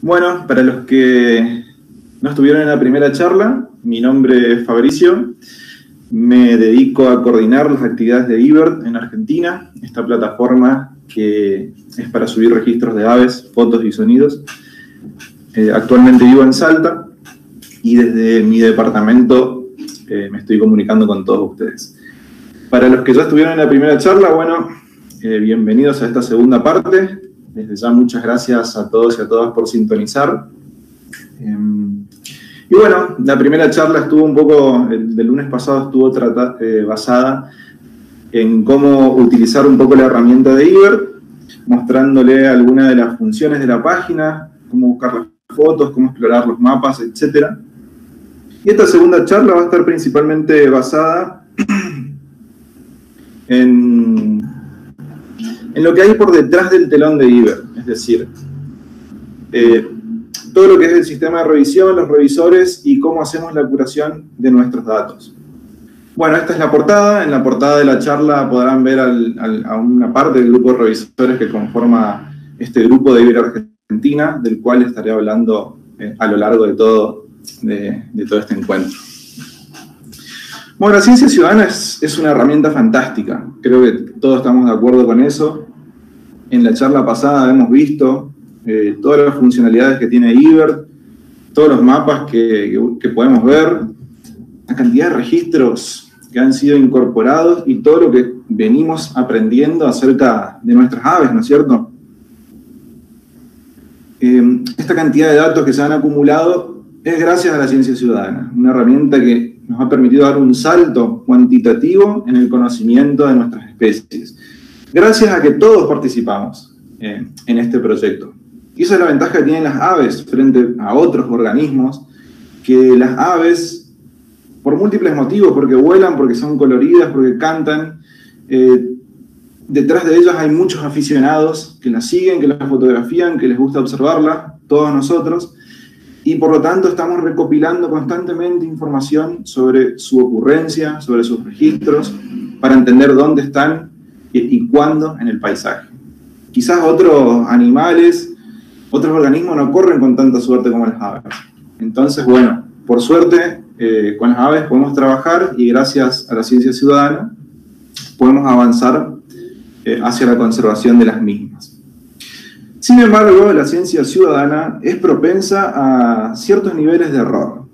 Bueno, para los que no estuvieron en la primera charla, mi nombre es Fabricio. Me dedico a coordinar las actividades de eBird en Argentina, esta plataforma que es para subir registros de aves, fotos y sonidos. Actualmente vivo en Salta y desde mi departamento me estoy comunicando con todos ustedes. Para los que ya estuvieron en la primera charla, bueno, bienvenidos a esta segunda parte. Desde ya muchas gracias a todos y a todas por sintonizar. Y bueno, la primera charla estuvo un poco, del lunes pasado estuvo basada en cómo utilizar un poco la herramienta de eBird, mostrándole algunas de las funciones de la página, cómo buscar las fotos, cómo explorar los mapas, etc. Y esta segunda charla va a estar principalmente basada en lo que hay por detrás del telón de eBird, es decir, todo lo que es el sistema de revisión, los revisores y cómo hacemos la curación de nuestros datos. Bueno, esta es la portada. En la portada de la charla podrán ver a una parte del grupo de revisores que conforma este grupo de eBird Argentina, del cual estaré hablando a lo largo de todo este encuentro. Bueno, la ciencia ciudadana es una herramienta fantástica. Creo que todos estamos de acuerdo con eso. En la charla pasada hemos visto todas las funcionalidades que tiene eBird, todos los mapas que podemos ver, la cantidad de registros que han sido incorporados y todo lo que venimos aprendiendo acerca de nuestras aves, ¿no es cierto? Esta cantidad de datos que se han acumulado es gracias a la ciencia ciudadana, una herramienta que nos ha permitido dar un salto cuantitativo en el conocimiento de nuestras especies, gracias a que todos participamos en este proyecto. Y esa es la ventaja que tienen las aves frente a otros organismos, que las aves, por múltiples motivos, porque vuelan, porque son coloridas, porque cantan, detrás de ellas hay muchos aficionados que las siguen, que las fotografían, que les gusta observarla, todos nosotros, y por lo tanto estamos recopilando constantemente información sobre su ocurrencia, sobre sus registros, para entender dónde están y cuándo en el paisaje. Quizás otros animales, otros organismos no corren con tanta suerte como las aves. Entonces, bueno, por suerte, con las aves podemos trabajar y gracias a la ciencia ciudadana podemos avanzar hacia la conservación de las mismas. Sin embargo, la ciencia ciudadana es propensa a ciertos niveles de error.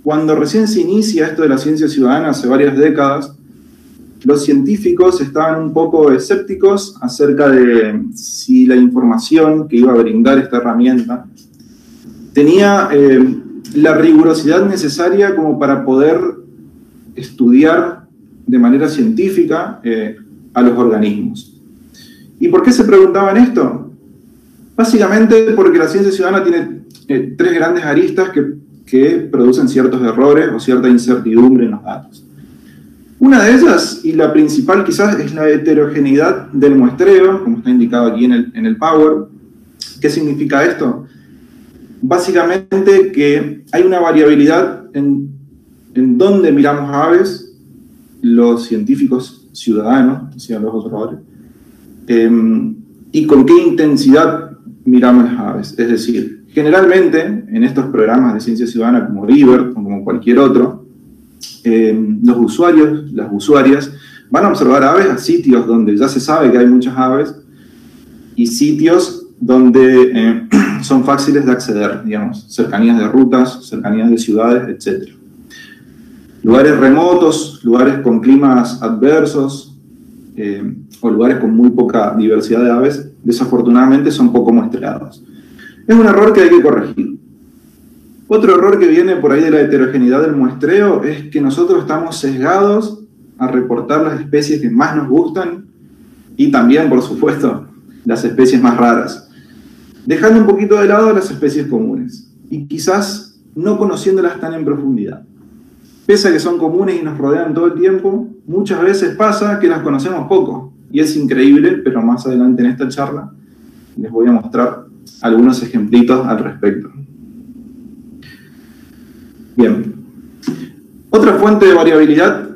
Cuando recién se inicia esto de la ciencia ciudadana, hace varias décadas, los científicos estaban un poco escépticos acerca de si la información que iba a brindar esta herramienta tenía la rigurosidad necesaria como para poder estudiar de manera científica a los organismos. ¿Y por qué se preguntaban esto? Básicamente porque la ciencia ciudadana tiene tres grandes aristas que producen ciertos errores o cierta incertidumbre en los datos. Una de ellas, y la principal quizás, es la heterogeneidad del muestreo, como está indicado aquí en el Power. ¿Qué significa esto? Básicamente que hay una variabilidad en dónde miramos aves, los científicos ciudadanos, decían los observadores, y con qué intensidad miramos las aves. Es decir, generalmente en estos programas de ciencia ciudadana como eBird o como cualquier otro, los usuarios, las usuarias, van a observar aves a sitios donde ya se sabe que hay muchas aves y sitios donde son fáciles de acceder, digamos, cercanías de rutas, cercanías de ciudades, etc. Lugares remotos, lugares con climas adversos o lugares con muy poca diversidad de aves, desafortunadamente son poco muestreados. Es un error que hay que corregir. Otro error que viene por ahí de la heterogeneidad del muestreo es que nosotros estamos sesgados a reportar las especies que más nos gustan y también, por supuesto, las especies más raras, dejando un poquito de lado las especies comunes y quizás no conociéndolas tan en profundidad. Pese a que son comunes y nos rodean todo el tiempo, muchas veces pasa que las conocemos poco y es increíble, pero más adelante en esta charla les voy a mostrar algunos ejemplitos al respecto. Bien. Otra fuente de variabilidad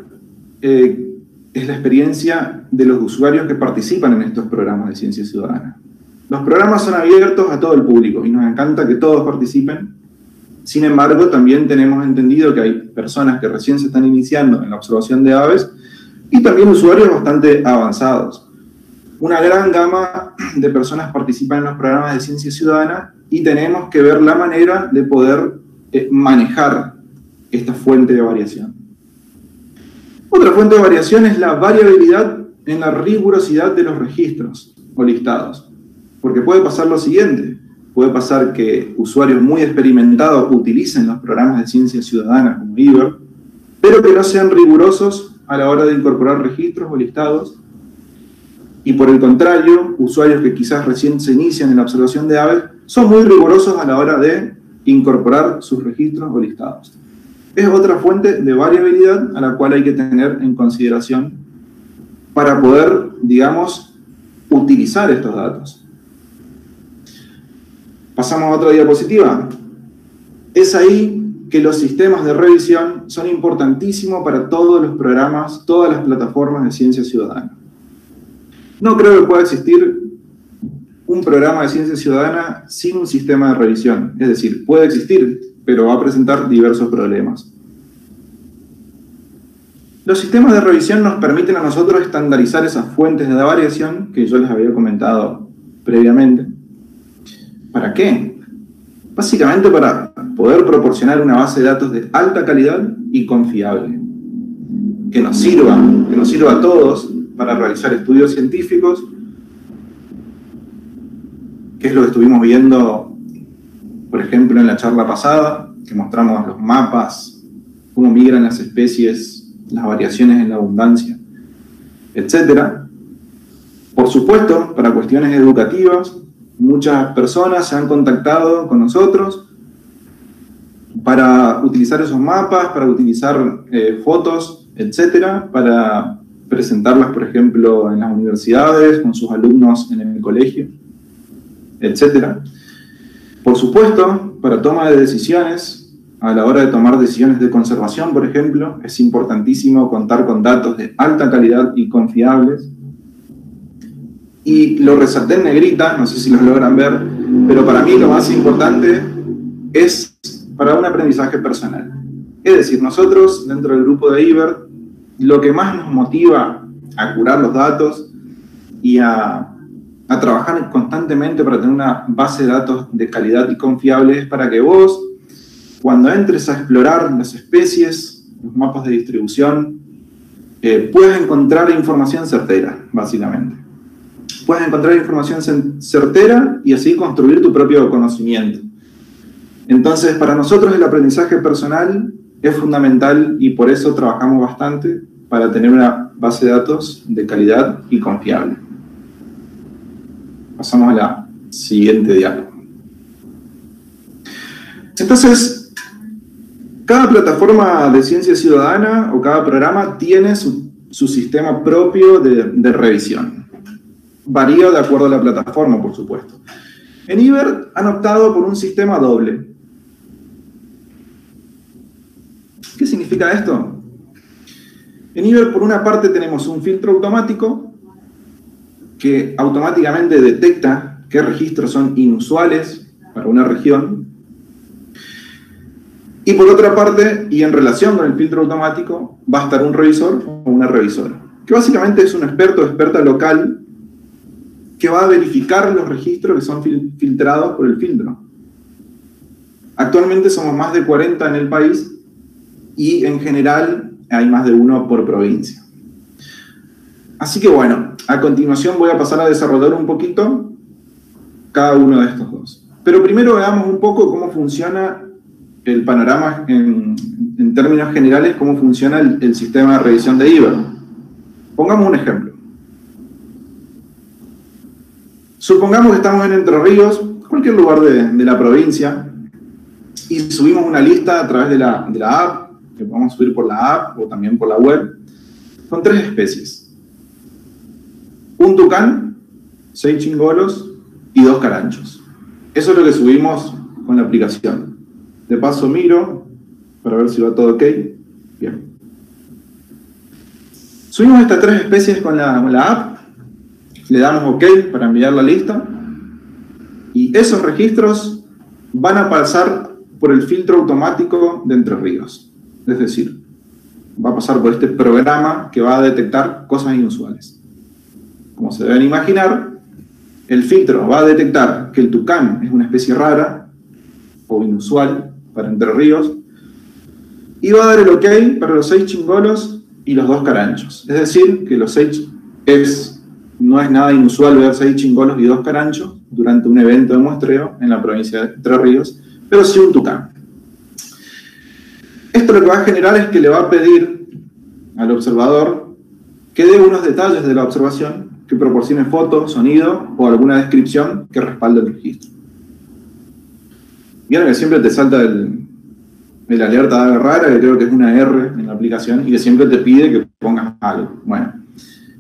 es la experiencia de los usuarios que participan en estos programas de ciencia ciudadana. Los programas son abiertos a todo el público y nos encanta que todos participen. Sin embargo, también tenemos entendido que hay personas que recién se están iniciando en la observación de aves y también usuarios bastante avanzados. Una gran gama de personas participan en los programas de ciencia ciudadana y tenemos que ver la manera de poder manejar esta fuente de variación. Otra fuente de variación es la variabilidad en la rigurosidad de los registros o listados. Porque puede pasar lo siguiente, puede pasar que usuarios muy experimentados utilicen los programas de ciencia ciudadana como IBER, pero que no sean rigurosos a la hora de incorporar registros o listados. Y por el contrario, usuarios que quizás recién se inician en la observación de aves son muy rigurosos a la hora de incorporar sus registros o listados. Es otra fuente de variabilidad a la cual hay que tener en consideración para poder, digamos, utilizar estos datos. Pasamos a otra diapositiva. Es ahí que los sistemas de revisión son importantísimos para todos los programas, todas las plataformas de ciencia ciudadana. No creo que pueda existir un programa de ciencia ciudadana sin un sistema de revisión. Es decir, puede existir, pero va a presentar diversos problemas. Los sistemas de revisión nos permiten a nosotros estandarizar esas fuentes de variación que yo les había comentado previamente. ¿Para qué? Básicamente para poder proporcionar una base de datos de alta calidad y confiable, que nos sirva a todos para realizar estudios científicos, que es lo que estuvimos viendo, por ejemplo, en la charla pasada, que mostramos los mapas, cómo migran las especies, las variaciones en la abundancia, etc. Por supuesto, para cuestiones educativas, muchas personas se han contactado con nosotros para utilizar esos mapas, para utilizar fotos, etc., para presentarlas, por ejemplo, en las universidades, con sus alumnos en el colegio, etc. Por supuesto, para toma de decisiones, a la hora de tomar decisiones de conservación, por ejemplo, es importantísimo contar con datos de alta calidad y confiables. Y lo resalté en negrita, no sé si lo logran ver, pero para mí lo más importante es para un aprendizaje personal. Es decir, nosotros, dentro del grupo de IBER, lo que más nos motiva a curar los datos y a trabajar constantemente para tener una base de datos de calidad y confiable es para que vos, cuando entres a explorar las especies, los mapas de distribución, puedas encontrar información certera, básicamente. Puedes encontrar información certera y así construir tu propio conocimiento. Entonces, para nosotros el aprendizaje personal es fundamental y por eso trabajamos bastante para tener una base de datos de calidad y confiable. Pasamos a la siguiente diapositiva. Entonces, cada plataforma de ciencia ciudadana o cada programa tiene su sistema propio de revisión. Varía de acuerdo a la plataforma, por supuesto. En IBER han optado por un sistema doble. ¿Qué significa esto? En IBER, por una parte, tenemos un filtro automático que automáticamente detecta qué registros son inusuales para una región. Y por otra parte, y en relación con el filtro automático, va a estar un revisor o una revisora, que básicamente es un experto o experta local que va a verificar los registros que son filtrados por el filtro. Actualmente somos más de 40 en el país y en general hay más de uno por provincia. Así que bueno, a continuación voy a pasar a desarrollar un poquito cada uno de estos dos. Pero primero veamos un poco cómo funciona el panorama en términos generales, cómo funciona el sistema de revisión de IBER. Pongamos un ejemplo. Supongamos que estamos en Entre Ríos, cualquier lugar de la provincia, y subimos una lista a través de la app, que podemos subir por la app o también por la web, con 3 especies. Un tucán, 6 chingolos y 2 caranchos. Eso es lo que subimos con la aplicación. De paso miro para ver si va todo ok. Bien. Subimos estas 3 especies con la app, le damos OK para enviar la lista y esos registros van a pasar por el filtro automático de Entre Ríos. Es decir, va a pasar por este programa que va a detectar cosas inusuales. Como se deben imaginar, el filtro va a detectar que el tucán es una especie rara o inusual para Entre Ríos y va a dar el ok para los 6 chingolos y los 2 caranchos. Es decir, que los 6 no es nada inusual ver 6 chingolos y 2 caranchos durante un evento de muestreo en la provincia de Entre Ríos, pero sí un tucán. Esto lo que va a generar es que le va a pedir al observador que dé unos detalles de la observación, que proporcione foto, sonido o alguna descripción que respalde el registro. Vieron que siempre te salta el alerta de ave rara, que creo que es una R en la aplicación, y que siempre te pide que pongas algo. Bueno,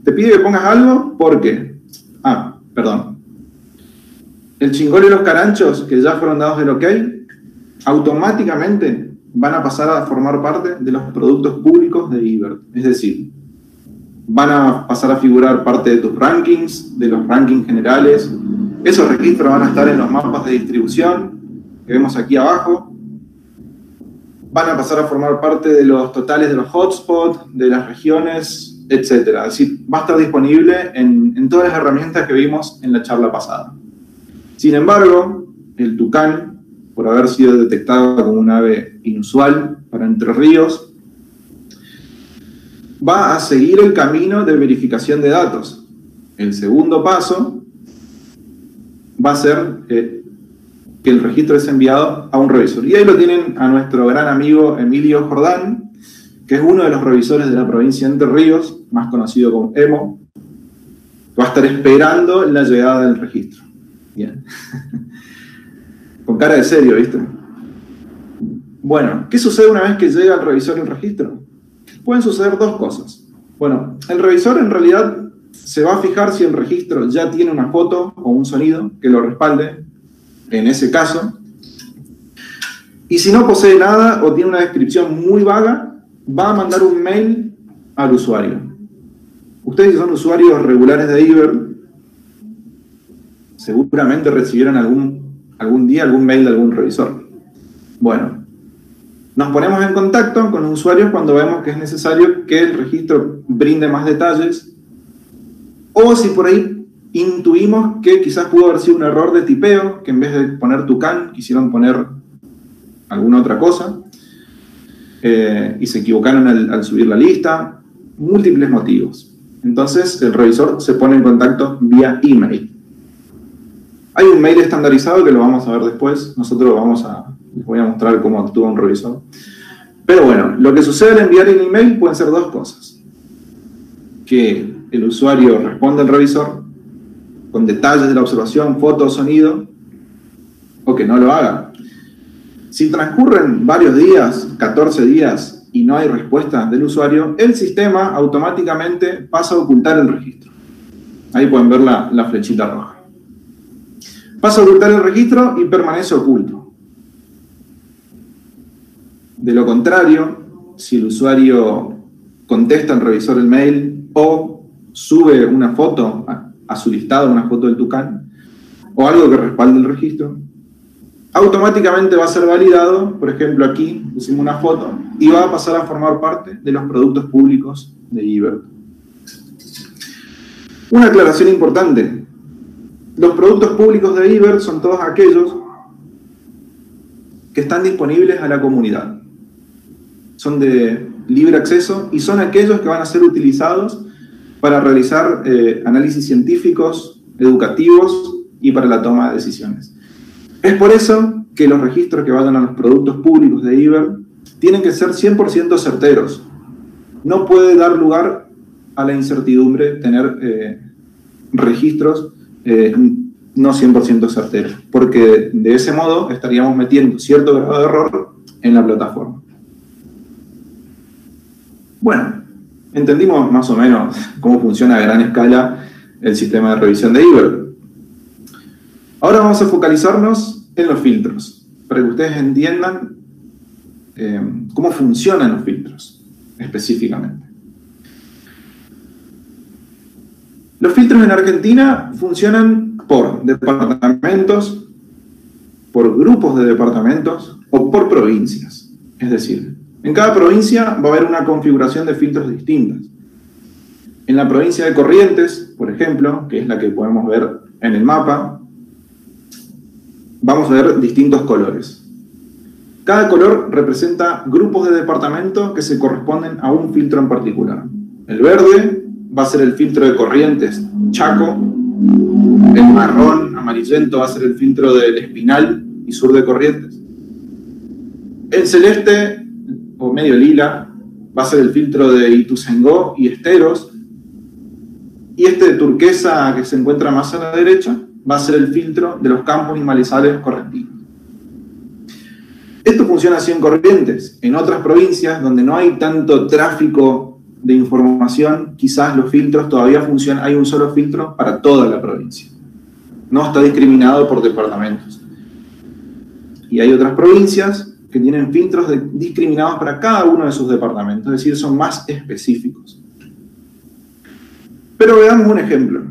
te pide que pongas algo porque... perdón. El chingolo y los caranchos, que ya fueron dados el ok, automáticamente van a pasar a formar parte de los productos públicos de eBird. Es decir, van a pasar a figurar parte de tus rankings, de los rankings generales. Esos registros van a estar en los mapas de distribución que vemos aquí abajo. Van a pasar a formar parte de los totales de los hotspots, de las regiones, etc. Es decir, va a estar disponible en todas las herramientas que vimos en la charla pasada. Sin embargo, el tucán, por haber sido detectado como un ave inusual para Entre Ríos, va a seguir el camino de verificación de datos. El segundo paso va a ser que el registro es enviado a un revisor. Y ahí lo tienen a nuestro gran amigo Emilio Jordán, que es uno de los revisores de la provincia de Entre Ríos, más conocido como EMO, va a estar esperando la llegada del registro. Bien. Con cara de serio, ¿viste? Bueno, ¿qué sucede una vez que llega el revisor el registro? Pueden suceder 2 cosas. Bueno, el revisor en realidad se va a fijar si el registro ya tiene una foto o un sonido que lo respalde en ese caso. Y si no posee nada o tiene una descripción muy vaga, va a mandar un mail al usuario. Ustedes que son usuarios regulares de eBird, seguramente recibieron algún día algún mail de algún revisor. Bueno, nos ponemos en contacto con los usuarios cuando vemos que es necesario que el registro brinde más detalles, o si por ahí intuimos que quizás pudo haber sido un error de tipeo, que en vez de poner tucán quisieron poner alguna otra cosa, y se equivocaron al subir la lista, múltiples motivos. Entonces el revisor se pone en contacto vía email. Hay un mail estandarizado que lo vamos a ver después. Nosotros les voy a mostrar cómo actúa un revisor. Pero bueno, lo que sucede al enviar el email pueden ser 2 cosas. Que el usuario responda al revisor con detalles de la observación, foto, sonido, o que no lo haga. Si transcurren varios días, 14 días, y no hay respuesta del usuario, el sistema automáticamente pasa a ocultar el registro. Ahí pueden ver la flechita roja. Pasa a ocultar el registro y permanece oculto. De lo contrario, si el usuario contesta al revisor el mail o sube una foto a su listado, una foto del tucán, o algo que respalde el registro, automáticamente va a ser validado. Por ejemplo, aquí pusimos una foto y va a pasar a formar parte de los productos públicos de eBird. Una aclaración importante. Los productos públicos de eBird son todos aquellos que están disponibles a la comunidad. Son de libre acceso y son aquellos que van a ser utilizados para realizar análisis científicos, educativos y para la toma de decisiones. Es por eso que los registros que vayan a los productos públicos de eBird tienen que ser 100% certeros. No puede dar lugar a la incertidumbre tener registros no 100% certeros, porque de ese modo estaríamos metiendo cierto grado de error en la plataforma. Bueno, entendimos más o menos cómo funciona a gran escala el sistema de revisión de eBird. Ahora vamos a focalizarnos en los filtros, para que ustedes entiendan cómo funcionan los filtros específicamente. Los filtros en Argentina funcionan por departamentos por grupos de departamentos o por provincias. Es decir, en cada provincia va a haber una configuración de filtros distintas. En la provincia de Corrientes, por ejemplo, que es la que podemos ver en el mapa, vamos a ver distintos colores. Cada color representa grupos de departamentos que se corresponden a un filtro en particular. El verde va a ser el filtro de Corrientes, Chaco. El marrón, amarillento, va a ser el filtro del Espinal y sur de Corrientes. El celeste, o medio lila, va a ser el filtro de Ituzaingó y Esteros. Y este de turquesa, que se encuentra más a la derecha, va a ser el filtro de los campos y maizales correctivos. Esto funciona así en Corrientes. En otras provincias, donde no hay tanto tráfico de información, quizás los filtros todavía funcionan, hay un solo filtro para toda la provincia. No está discriminado por departamentos. Y hay otras provincias que tienen filtros discriminados para cada uno de sus departamentos, es decir, son más específicos. Pero veamos un ejemplo.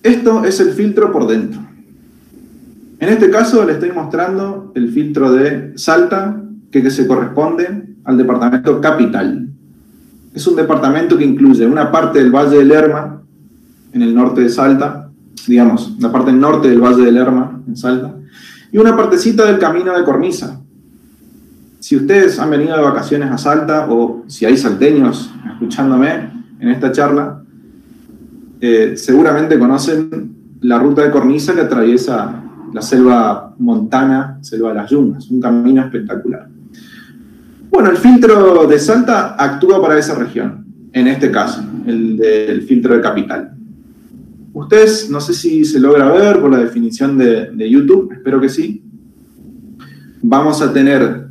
Esto es el filtro por dentro. En este caso le estoy mostrando el filtro de Salta, que se corresponde al departamento Capital. Es un departamento que incluye una parte del Valle del Lerma, en el norte de Salta, digamos, la parte norte del Valle del Lerma, en Salta, y una partecita del Camino de Cornisa. Si ustedes han venido de vacaciones a Salta, o si hay salteños escuchándome en esta charla, seguramente conocen la ruta de Cornisa que atraviesa la selva montana, selva de las Yungas, un camino espectacular. Bueno, el filtro de Salta actúa para esa región, en este caso, el filtro de Capital. Ustedes, no sé si se logra ver por la definición de YouTube, espero que sí. Vamos a tener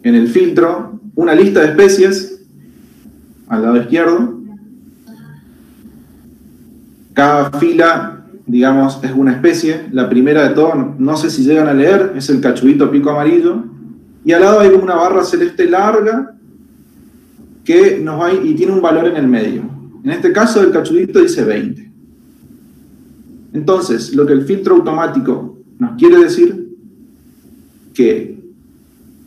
en el filtro una lista de especies, al lado izquierdo. Cada fila, digamos, es una especie. La primera de todas, no sé si llegan a leer, es el cachudito pico amarillo. Y al lado hay una barra celeste larga que nos va y tiene un valor en el medio. En este caso, el cachudito dice 20. Entonces, lo que el filtro automático nos quiere decir que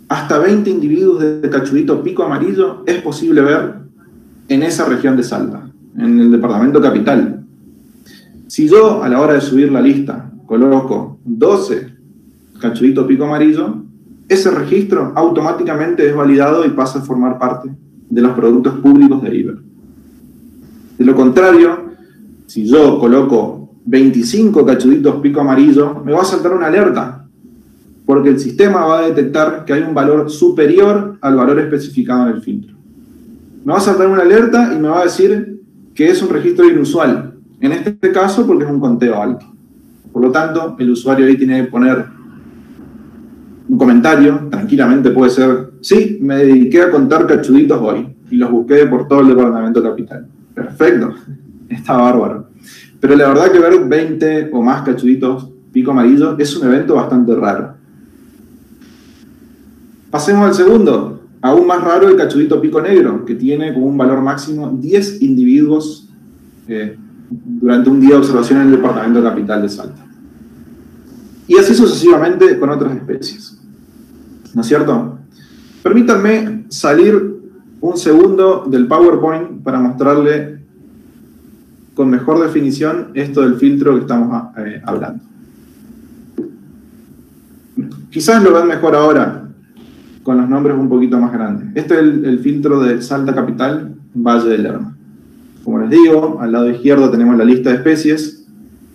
hasta 20 individuos de cachudito pico amarillo es posible ver en esa región de Salta, en el departamento Capital. Si yo, a la hora de subir la lista, coloco 12 cachudito pico amarillo, ese registro automáticamente es validado y pasa a formar parte de los productos públicos de IBER. De lo contrario, si yo coloco 25 cachuditos pico amarillo, me va a saltar una alerta, porque el sistema va a detectar que hay un valor superior al valor especificado en el filtro. Me va a saltar una alerta y me va a decir que es un registro inusual, en este caso porque es un conteo alto. Por lo tanto, el usuario ahí tiene que poner un comentario, tranquilamente puede ser: sí, me dediqué a contar cachuditos hoy, y los busqué por todo el departamento Capital. Perfecto, está bárbaro. Pero la verdad que ver 20 o más cachuditos pico amarillo es un evento bastante raro. Pasemos al segundo, aún más raro, el cachudito pico negro, que tiene como un valor máximo 10 individuos durante un día de observación en el departamento Capital de Salta. Y así sucesivamente con otras especies. ¿No es cierto? Permítanme salir un segundo del PowerPoint para mostrarle con mejor definición esto del filtro que estamos hablando. Quizás lo ven mejor ahora, con los nombres un poquito más grandes. Este es el filtro de Salta Capital, Valle del Lerma. Como les digo, al lado izquierdo tenemos la lista de especies,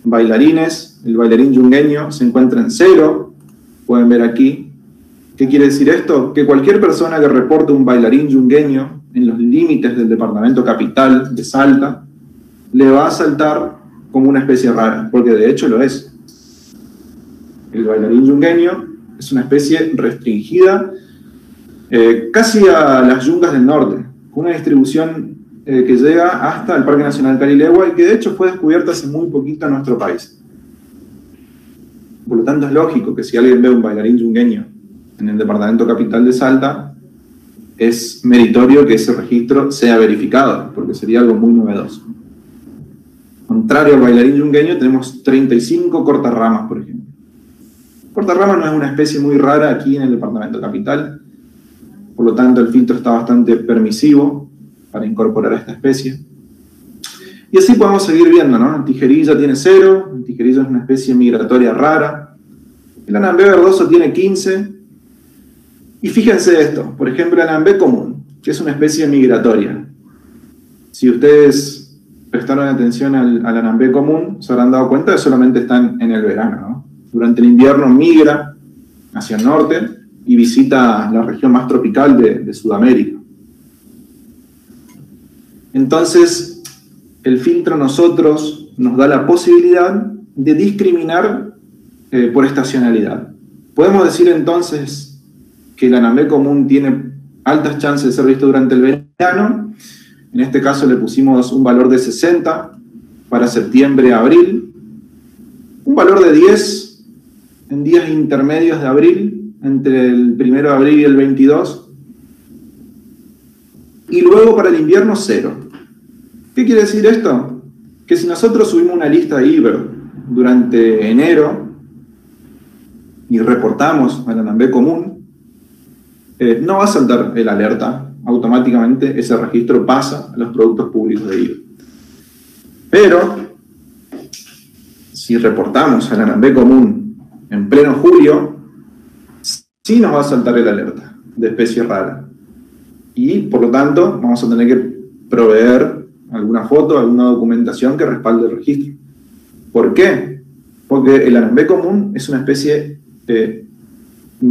bailarines, el bailarín yungueño se encuentra en 0, pueden ver aquí. ¿Qué quiere decir esto? Que cualquier persona que reporte un bailarín yungueño en los límites del departamento Capital de Salta, le va a saltar como una especie rara, porque de hecho lo es. El bailarín yungueño es una especie restringida casi a las yungas del norte, con una distribución que llega hasta el Parque Nacional Carilegua y que de hecho fue descubierta hace muy poquito en nuestro país. Por lo tanto es lógico que si alguien ve un bailarín yungueño en el departamento Capital de Salta, es meritorio que ese registro sea verificado, porque sería algo muy novedoso. contrario al bailarín yungueño, tenemos 35 cortarramas, por ejemplo. Cortarramas no es una especie muy rara aquí en el departamento Capital, por lo tanto el filtro está bastante permisivo para incorporar a esta especie. Y así podemos seguir viendo, ¿no? El tijerilla tiene 0, el tijerilla es una especie migratoria rara, el anambé verdoso tiene 15, y fíjense esto, por ejemplo el anambé común, que es una especie migratoria. Si ustedes prestaron atención al anambé común, se habrán dado cuenta que solamente están en el verano, ¿no? Durante el invierno migra hacia el norte y visita la región más tropical de Sudamérica. Entonces, el filtro a nosotros nos da la posibilidad de discriminar por estacionalidad. Podemos decir entonces que el anambé común tiene altas chances de ser visto durante el verano. En este caso le pusimos un valor de 60 para septiembre a abril, un valor de 10 en días intermedios de abril, entre el 1 de abril y el 22, y luego para el invierno 0. ¿Qué quiere decir esto? Que si nosotros subimos una lista de IBER durante enero y reportamos al anambé común, no va a saltar el alerta, automáticamente ese registro pasa a los productos públicos de IBER. Pero, si reportamos al anambé común en pleno julio, sí nos va a saltar el alerta de especie rara. Y, por lo tanto, vamos a tener que proveer alguna foto, alguna documentación que respalde el registro. ¿Por qué? Porque el anambé común es una especie un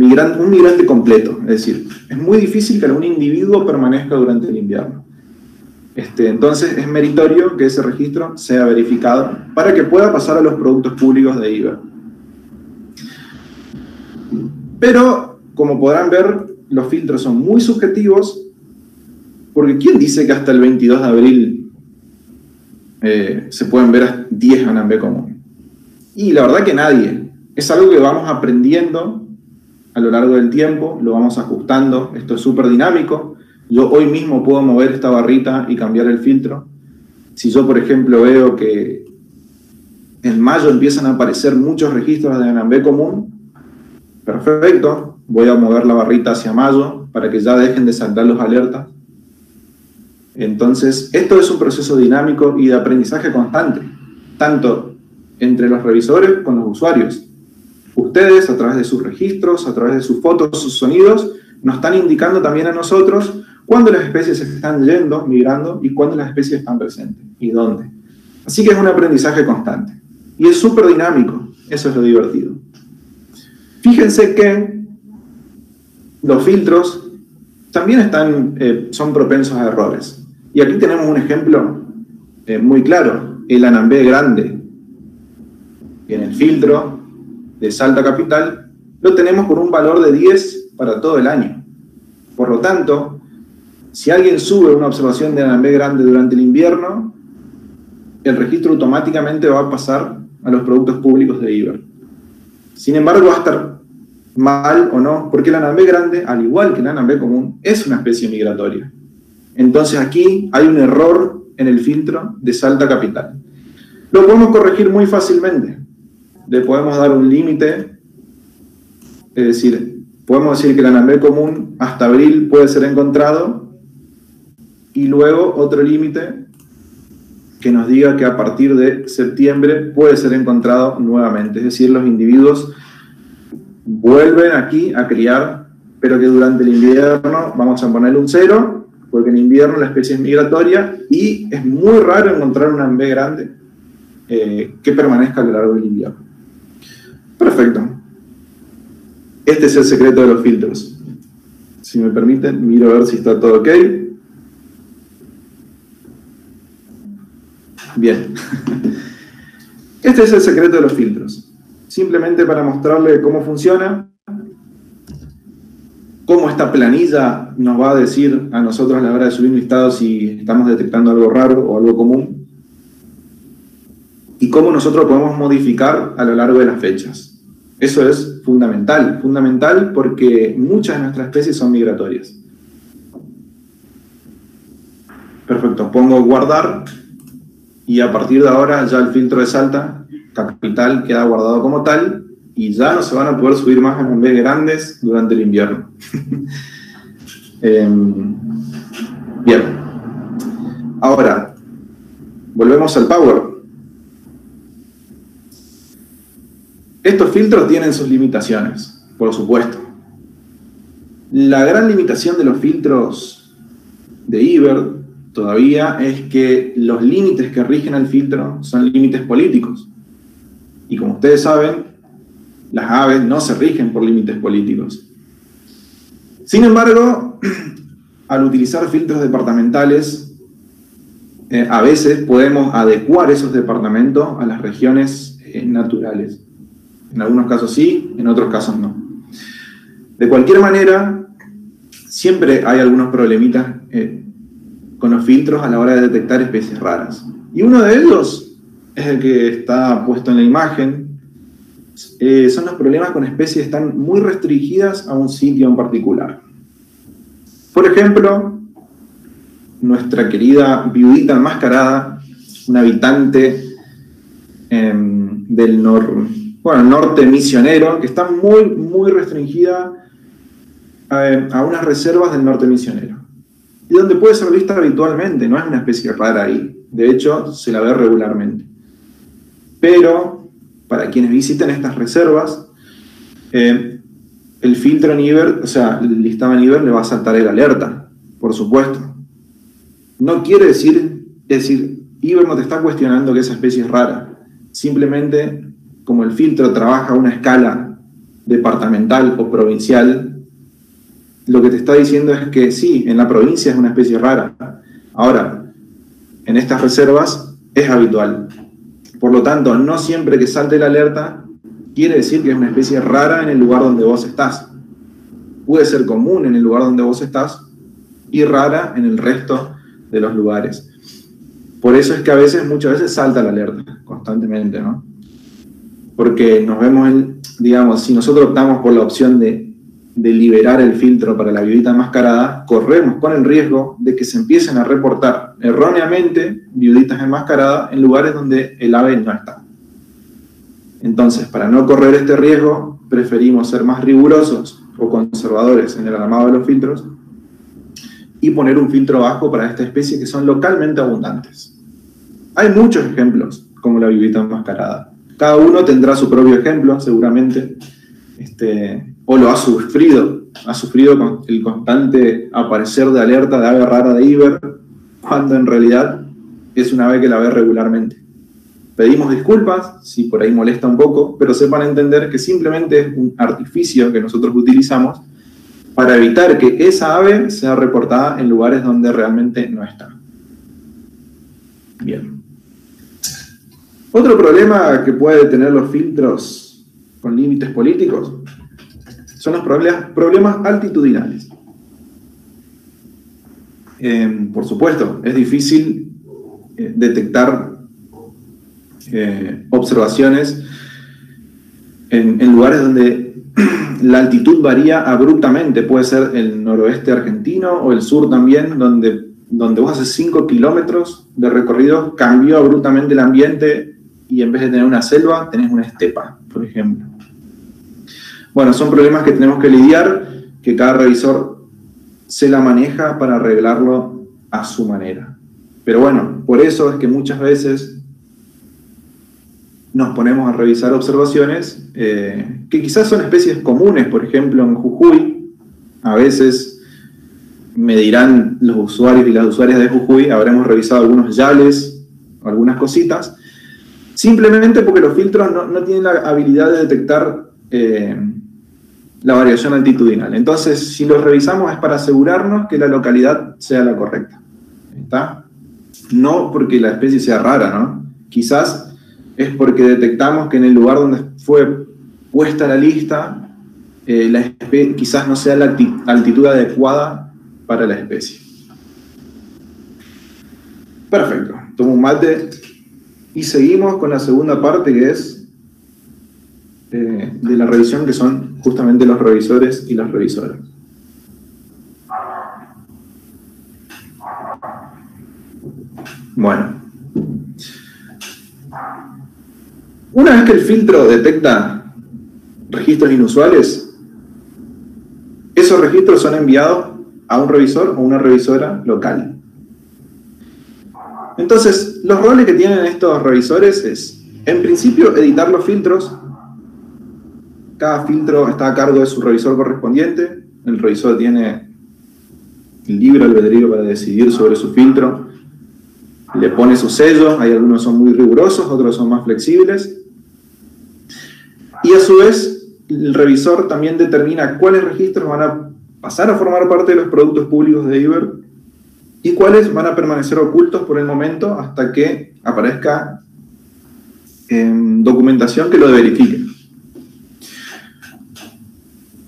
migrante completo. Es decir, es muy difícil que algún individuo permanezca durante el invierno. Entonces, es meritorio que ese registro sea verificado para que pueda pasar a los productos públicos de IBER. Pero, como podrán ver, los filtros son muy subjetivos, porque ¿quién dice que hasta el 22 de abril se pueden ver 10 anambé común? Y la verdad que nadie. Es algo que vamos aprendiendo a lo largo del tiempo, lo vamos ajustando, esto es súper dinámico. Yo hoy mismo puedo mover esta barrita y cambiar el filtro. Si yo, por ejemplo, veo que en mayo empiezan a aparecer muchos registros de anambé común, perfecto, voy a mover la barrita hacia mayo para que ya dejen de saltar los alertas. Entonces, esto es un proceso dinámico y de aprendizaje constante, tanto entre los revisores con los usuarios. Ustedes, a través de sus registros, a través de sus fotos, sus sonidos, nos están indicando también a nosotros cuándo las especies están yendo, migrando, y cuándo las especies están presentes, y dónde. Así que es un aprendizaje constante. Y es súper dinámico, eso es lo divertido. Fíjense que los filtros también son propensos a errores. Y aquí tenemos un ejemplo muy claro, el anambé grande. En el filtro de Salta Capital lo tenemos con un valor de 10 para todo el año. Por lo tanto, si alguien sube una observación de anambé grande durante el invierno, el registro automáticamente va a pasar a los productos públicos de IBER. Sin embargo, va a estar mal o no, porque el anambé grande, al igual que el anambé común, es una especie migratoria. Entonces aquí hay un error en el filtro de Salta Capital. Lo podemos corregir muy fácilmente. Le podemos dar un límite, es decir, podemos decir que el anambé común hasta abril puede ser encontrado, y luego otro límite que nos diga que a partir de septiembre puede ser encontrado nuevamente. Es decir, los individuos vuelven aquí a criar, pero que durante el invierno vamos a ponerle un 0, porque en invierno la especie es migratoria y es muy raro encontrar un anambé grande que permanezca a lo largo del invierno. Perfecto. Este es el secreto de los filtros. Si me permiten, miro a ver si está todo ok. Bien. Este es el secreto de los filtros. Simplemente para mostrarle cómo funciona, cómo esta planilla nos va a decir a nosotros a la hora de subir un listado si estamos detectando algo raro o algo común, y cómo nosotros podemos modificar a lo largo de las fechas. Eso es fundamental, fundamental porque muchas de nuestras especies son migratorias. Perfecto, pongo guardar y a partir de ahora ya el filtro de Salta capital queda guardado como tal y ya no se van a poder subir más en B grandes durante el invierno. Bien. Ahora, volvemos al Power. Estos filtros tienen sus limitaciones, por supuesto. La gran limitación de los filtros de Iber todavía es que los límites que rigen al filtro son límites políticos. Y como ustedes saben, las aves no se rigen por límites políticos. Sin embargo, al utilizar filtros departamentales, a veces podemos adecuar esos departamentos a las regiones naturales. En algunos casos sí, en otros casos no. De cualquier manera, siempre hay algunos problemitas con los filtros a la hora de detectar especies raras. Y uno de ellos es el que está puesto en la imagen. Son los problemas con especies que están muy restringidas a un sitio en particular. Por ejemplo, nuestra querida viudita enmascarada, una habitante del norte misionero, que está muy restringida a unas reservas del norte misionero. Y donde puede ser vista habitualmente, no es una especie rara ahí. De hecho, se la ve regularmente. Pero, para quienes visiten estas reservas, el filtro en Iber, o sea, el listado en Iber le va a saltar el alerta, por supuesto. No quiere decir, Iber no te está cuestionando que esa especie es rara. Simplemente, como el filtro trabaja a una escala departamental o provincial, lo que te está diciendo es que sí, en la provincia es una especie rara. Ahora, en estas reservas es habitual. Por lo tanto, no siempre que salte la alerta quiere decir que es una especie rara en el lugar donde vos estás. Puede ser común en el lugar donde vos estás y rara en el resto de los lugares. Por eso es que muchas veces salta la alerta constantemente, ¿no? Porque nos vemos, digamos, si nosotros optamos por la opción de liberar el filtro para la viudita enmascarada, corremos con el riesgo de que se empiecen a reportar erróneamente viuditas enmascaradas en lugares donde el ave no está. Entonces, para no correr este riesgo, preferimos ser más rigurosos o conservadores en el armado de los filtros y poner un filtro bajo para esta especie que son localmente abundantes. Hay muchos ejemplos, como la viudita enmascarada. Cada uno tendrá su propio ejemplo, seguramente, o lo ha sufrido con el constante aparecer de alerta de ave rara de Iber, cuando en realidad es una ave que la ve regularmente. Pedimos disculpas si por ahí molesta un poco, pero sepan entender que simplemente es un artificio que nosotros utilizamos para evitar que esa ave sea reportada en lugares donde realmente no está. Bien. Otro problema que puede tener los filtros con límites políticos son los problemas altitudinales. Por supuesto, es difícil detectar observaciones en lugares donde la altitud varía abruptamente. Puede ser el noroeste argentino o el sur también, donde vos haces 5 kilómetros de recorrido, cambió abruptamente el ambiente y en vez de tener una selva, tenés una estepa, por ejemplo. Bueno, son problemas que tenemos que lidiar, que cada revisor se la maneja para arreglarlo a su manera. Pero bueno, por eso es que muchas veces nos ponemos a revisar observaciones que quizás son especies comunes. Por ejemplo, en Jujuy, a veces me dirán los usuarios y las usuarias de Jujuy, habremos revisado algunos yales, algunas cositas, simplemente porque los filtros no tienen la habilidad de detectar la variación altitudinal. Entonces, si los revisamos es para asegurarnos que la localidad sea la correcta. ¿Está? No porque la especie sea rara, ¿no? Quizás es porque detectamos que en el lugar donde fue puesta la lista, quizás no sea la altitud adecuada para la especie. Perfecto. Tomo un mate y seguimos con la segunda parte, que es de la revisión, que son justamente los revisores y las revisoras. Bueno, Una vez que el filtro detecta registros inusuales, esos registros son enviados a un revisor o una revisora local. Entonces, los roles que tienen estos revisores es, en principio, editar los filtros. Cada filtro está a cargo de su revisor correspondiente. El revisor tiene el libre albedrío para decidir sobre su filtro. Le pone su sello. Hay algunos que son muy rigurosos, otros son más flexibles. Y a su vez, el revisor también determina cuáles registros van a pasar a formar parte de los productos públicos de IBER y cuáles van a permanecer ocultos por el momento hasta que aparezca documentación que lo verifique.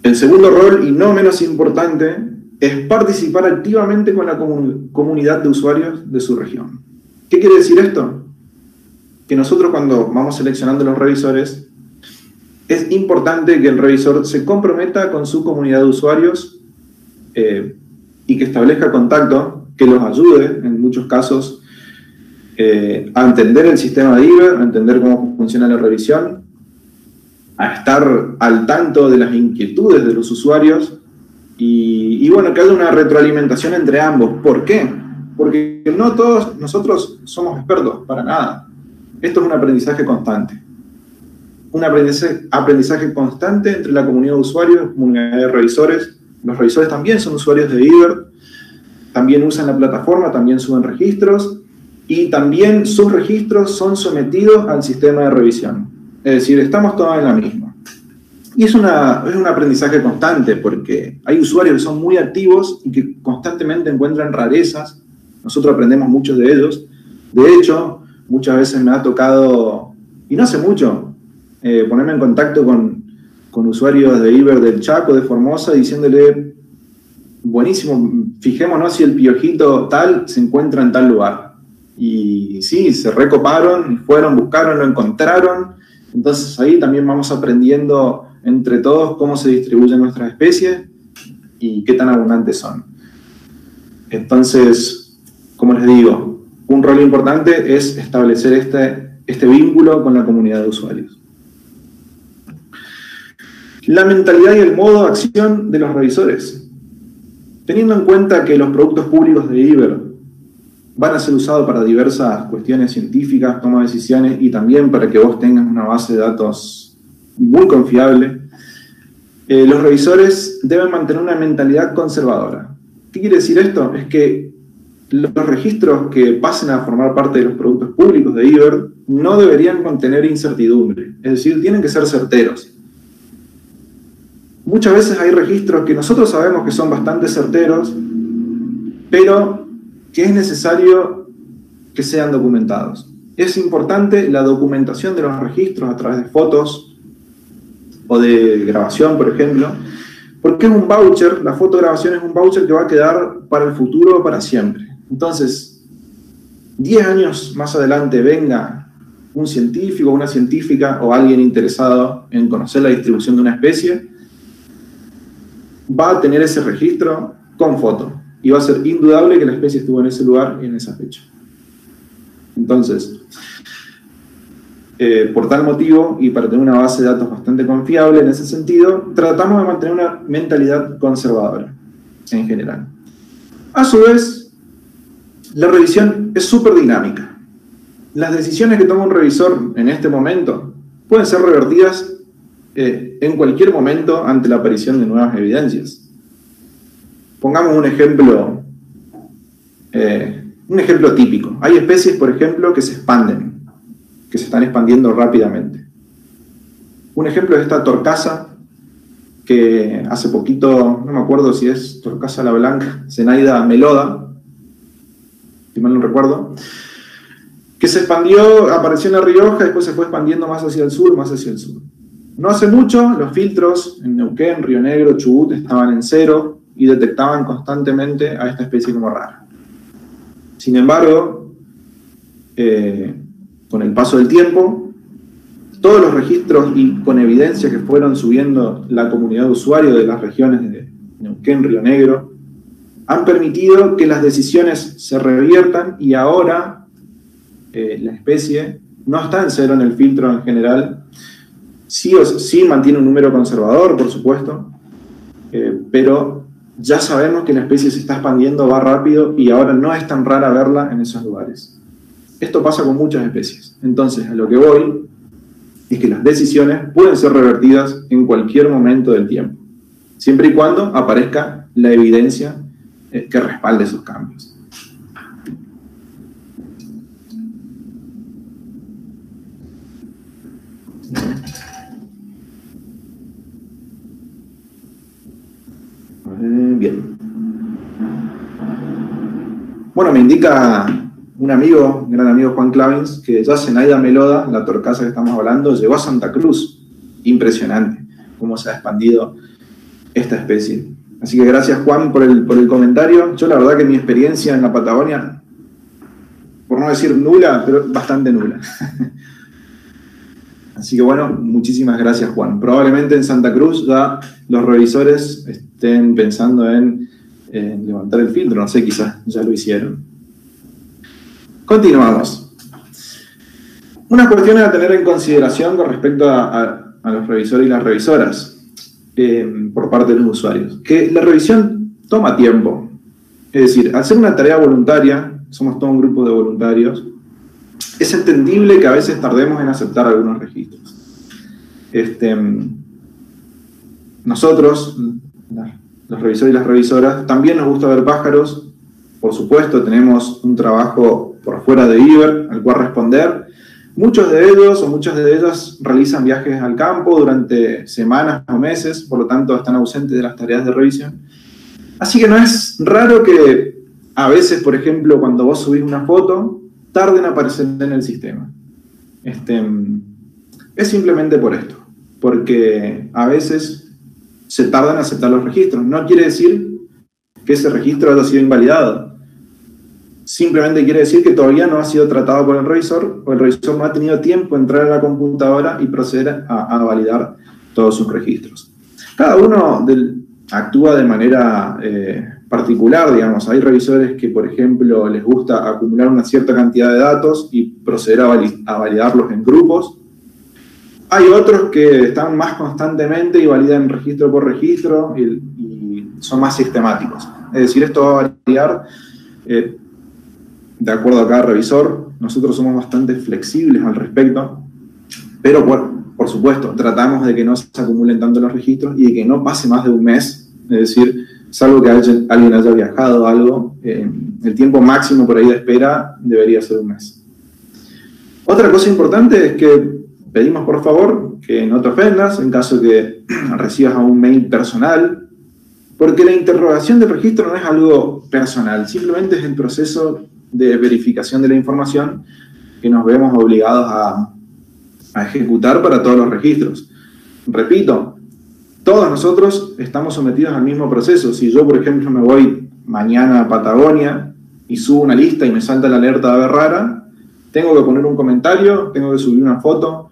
El segundo rol, y no menos importante, es participar activamente con la comunidad de usuarios de su región. ¿Qué quiere decir esto? Que nosotros, cuando vamos seleccionando los revisores, es importante que el revisor se comprometa con su comunidad de usuarios y que establezca contacto, que los ayude, en muchos casos, a entender el sistema de IBER, a entender cómo funciona la revisión, a estar al tanto de las inquietudes de los usuarios y bueno, que haya una retroalimentación entre ambos. ¿Por qué? Porque no todos nosotros somos expertos, para nada. Esto es un aprendizaje constante. Un aprendizaje constante entre la comunidad de usuarios, la comunidad de revisores. Los revisores también son usuarios de IBER, también usan la plataforma, también suben registros y también sus registros son sometidos al sistema de revisión. Es decir, estamos todos en la misma. Y es un aprendizaje constante porque hay usuarios que son muy activos y que constantemente encuentran rarezas. Nosotros aprendemos mucho de ellos. De hecho, muchas veces me ha tocado, y no hace mucho, ponerme en contacto con usuarios de IBER del Chaco, de Formosa, diciéndole, buenísimo, fijémonos si el piojito tal se encuentra en tal lugar. Y sí, se recoparon, fueron, buscaron, lo encontraron. Entonces ahí también vamos aprendiendo entre todos cómo se distribuyen nuestras especies y qué tan abundantes son. Entonces, como les digo, un rol importante es establecer este vínculo con la comunidad de usuarios. La mentalidad y el modo de acción de los revisores. Teniendo en cuenta que los productos públicos de IBER van a ser usados para diversas cuestiones científicas, toma de decisiones y también para que vos tengas una base de datos muy confiable, los revisores deben mantener una mentalidad conservadora. ¿Qué quiere decir esto? Es que los registros que pasen a formar parte de los productos públicos de IBER no deberían contener incertidumbre, es decir, tienen que ser certeros. Muchas veces hay registros que nosotros sabemos que son bastante certeros, pero que es necesario que sean documentados. Es importante la documentación de los registros a través de fotos o de grabación, por ejemplo, porque es un voucher, la fotograbación es un voucher que va a quedar para el futuro para siempre. Entonces, 10 años más adelante venga un científico, una científica o alguien interesado en conocer la distribución de una especie, va a tener ese registro con foto. Y va a ser indudable que la especie estuvo en ese lugar y en esa fecha. Entonces, por tal motivo, y para tener una base de datos bastante confiable en ese sentido, tratamos de mantener una mentalidad conservadora, en general. A su vez, la revisión es súper dinámica. Las decisiones que toma un revisor en este momento pueden ser revertidas en cualquier momento ante la aparición de nuevas evidencias. Pongamos un ejemplo típico. Hay especies, por ejemplo, que se expanden, que se están expandiendo rápidamente. Un ejemplo es esta torcaza, que hace poquito, no me acuerdo si es torcaza la blanca, Zenaida meloda, si mal no recuerdo, que se expandió, apareció en La Rioja, después se fue expandiendo más hacia el sur, más hacia el sur. No hace mucho, los filtros en Neuquén, Río Negro, Chubut estaban en 0, y detectaban constantemente a esta especie como rara. Sin embargo, con el paso del tiempo, todos los registros y con evidencia que fueron subiendo la comunidad de usuarios de las regiones de Neuquén, Río Negro, han permitido que las decisiones se reviertan y ahora la especie no está en cero en el filtro en general. Sí mantiene un número conservador, por supuesto, pero ya sabemos que la especie se está expandiendo, va rápido y ahora no es tan rara verla en esos lugares. Esto pasa con muchas especies. Entonces, a lo que voy es que las decisiones pueden ser revertidas en cualquier momento del tiempo, siempre y cuando aparezca la evidencia que respalde esos cambios. Bien. Bueno, me indica un amigo, un gran amigo, Juan Clavins, que ya Zenaida meloda, la torcaza que estamos hablando, llegó a Santa Cruz. Impresionante cómo se ha expandido esta especie. Así que gracias, Juan, por el comentario. Yo la verdad que mi experiencia en la Patagonia, por no decir nula, pero bastante nula. Así que bueno, muchísimas gracias, Juan. Probablemente en Santa Cruz ya los revisores estén pensando en levantar el filtro, no sé, quizás ya lo hicieron. Continuamos. Una cuestión a tener en consideración con respecto a los revisores y las revisoras por parte de los usuarios, que la revisión toma tiempo. Es decir, al ser una tarea voluntaria, somos todo un grupo de voluntarios, es entendible que a veces tardemos en aceptar algunos registros. Nosotros, los revisores y las revisoras, también nos gusta ver pájaros. Por supuesto, tenemos un trabajo por fuera de IBER al cual responder. Muchos de ellos o muchas de ellas realizan viajes al campo durante semanas o meses, por lo tanto están ausentes de las tareas de revisión. Así que no es raro que a veces, por ejemplo, cuando vos subís una foto, tarden en aparecer en el sistema. Es simplemente por esto, porque a veces se tardan en aceptar los registros. No quiere decir que ese registro haya sido invalidado. Simplemente quiere decir que todavía no ha sido tratado por el revisor, o el revisor no ha tenido tiempo de entrar a la computadora y proceder a validar todos sus registros. Cada uno actúa de manera particular, digamos. Hay revisores que, por ejemplo, les gusta acumular una cierta cantidad de datos y proceder a validarlos en grupos. Hay otros que están más constantemente y validan registro por registro y son más sistemáticos. Es decir, esto va a variar de acuerdo a cada revisor. Nosotros somos bastante flexibles al respecto, pero por supuesto, tratamos de que no se acumulen tanto los registros y de que no pase más de un mes. Es decir, salvo que alguien haya viajado o algo, el tiempo máximo por ahí de espera debería ser un mes. Otra cosa importante es que pedimos, por favor, que no te ofendas en caso que recibas un mail personal, porque la interrogación del registro no es algo personal, simplemente es el proceso de verificación de la información que nos vemos obligados a ejecutar para todos los registros. Repito, todos nosotros estamos sometidos al mismo proceso. Si yo, por ejemplo, me voy mañana a Patagonia y subo una lista y me salta la alerta de ave rara, tengo que poner un comentario, tengo que subir una foto,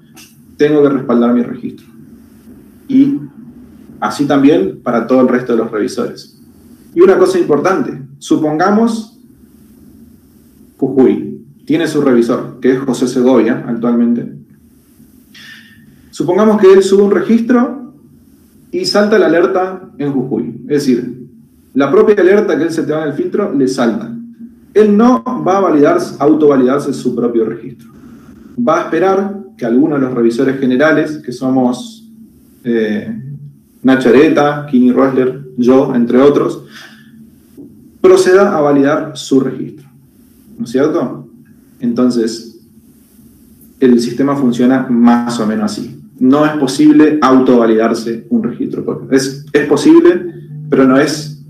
tengo que respaldar mi registro. Y así también para todo el resto de los revisores. Y una cosa importante, supongamos Jujuy tiene su revisor, que es José Segovia actualmente. Supongamos que él sube un registro y salta la alerta en Jujuy. Es decir, la propia alerta que él se te va en el filtro le salta. Él no va a autovalidarse su propio registro. Va a esperar que alguno de los revisores generales, que somos Nacho Areta, Kini Rosler, yo, entre otros, proceda a validar su registro. ¿No es cierto? Entonces, el sistema funciona más o menos así. No es posible autovalidarse un registro. Es posible, pero no es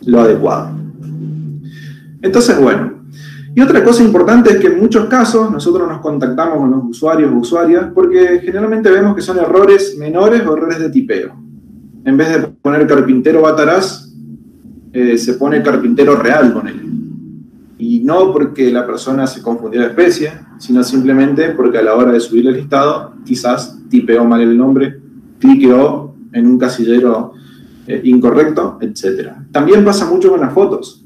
lo adecuado. Entonces, bueno. Y otra cosa importante es que en muchos casos nosotros nos contactamos con los usuarios o usuarias porque generalmente vemos que son errores menores o errores de tipeo. En vez de poner carpintero Bataraz, se pone carpintero real con él. Y no porque la persona se confundió de especie, sino simplemente porque a la hora de subir el listado, quizás tipeó mal el nombre, cliqueó en un casillero incorrecto, etc. También pasa mucho con las fotos.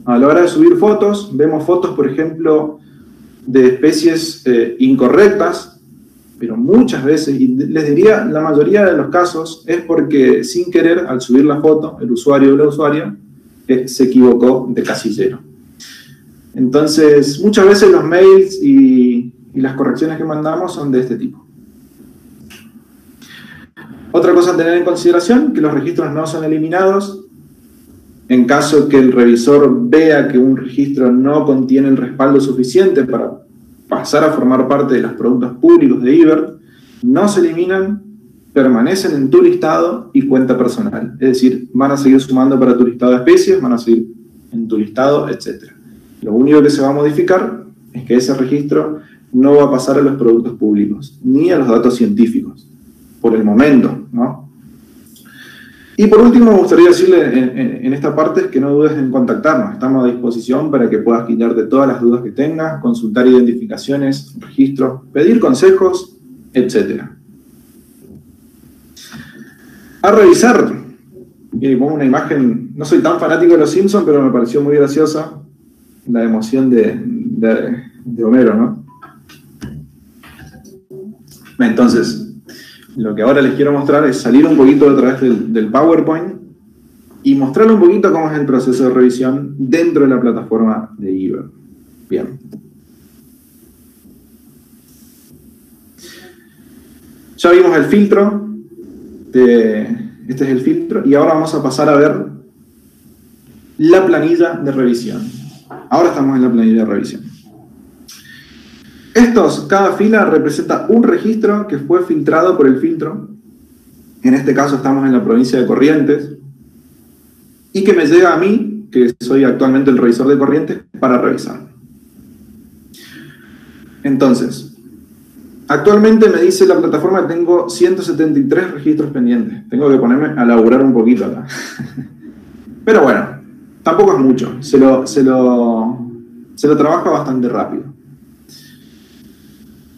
A la hora de subir fotos, vemos fotos, por ejemplo, de especies incorrectas, pero muchas veces, y les diría la mayoría de los casos, es porque sin querer, al subir la foto, el usuario o la usuaria se equivocó de casillero. Entonces, muchas veces los mails y las correcciones que mandamos son de este tipo. Otra cosa a tener en consideración, que los registros no son eliminados. En caso que el revisor vea que un registro no contiene el respaldo suficiente para pasar a formar parte de los productos públicos de IBER, no se eliminan, permanecen en tu listado y cuenta personal. Es decir, van a seguir sumando para tu listado de especies, van a seguir en tu listado, etc. Lo único que se va a modificar es que ese registro no va a pasar a los productos públicos, ni a los datos científicos, por el momento, ¿no? Y por último, me gustaría decirle en esta parte que no dudes en contactarnos. Estamos a disposición para que puedas quitarte todas las dudas que tengas, consultar identificaciones, registros, pedir consejos, etc. A revisar, y pongo una imagen, no soy tan fanático de los Simpsons, pero me pareció muy graciosa la emoción de Homero, ¿no? Entonces, lo que ahora les quiero mostrar es salir un poquito otra vez del PowerPoint y mostrarles un poquito cómo es el proceso de revisión dentro de la plataforma de IBER. Bien. Ya vimos el filtro. Este es el filtro. Y ahora vamos a pasar a ver la planilla de revisión. Ahora estamos en la planilla de revisión. Cada fila representa un registro que fue filtrado por el filtro. En este caso estamos en la provincia de Corrientes. Y que me llega a mí, que soy actualmente el revisor de Corrientes, para revisar. Entonces, actualmente me dice la plataforma que tengo 173 registros pendientes. Tengo que ponerme a laburar un poquito acá. Pero bueno, tampoco es mucho. Se lo trabaja bastante rápido.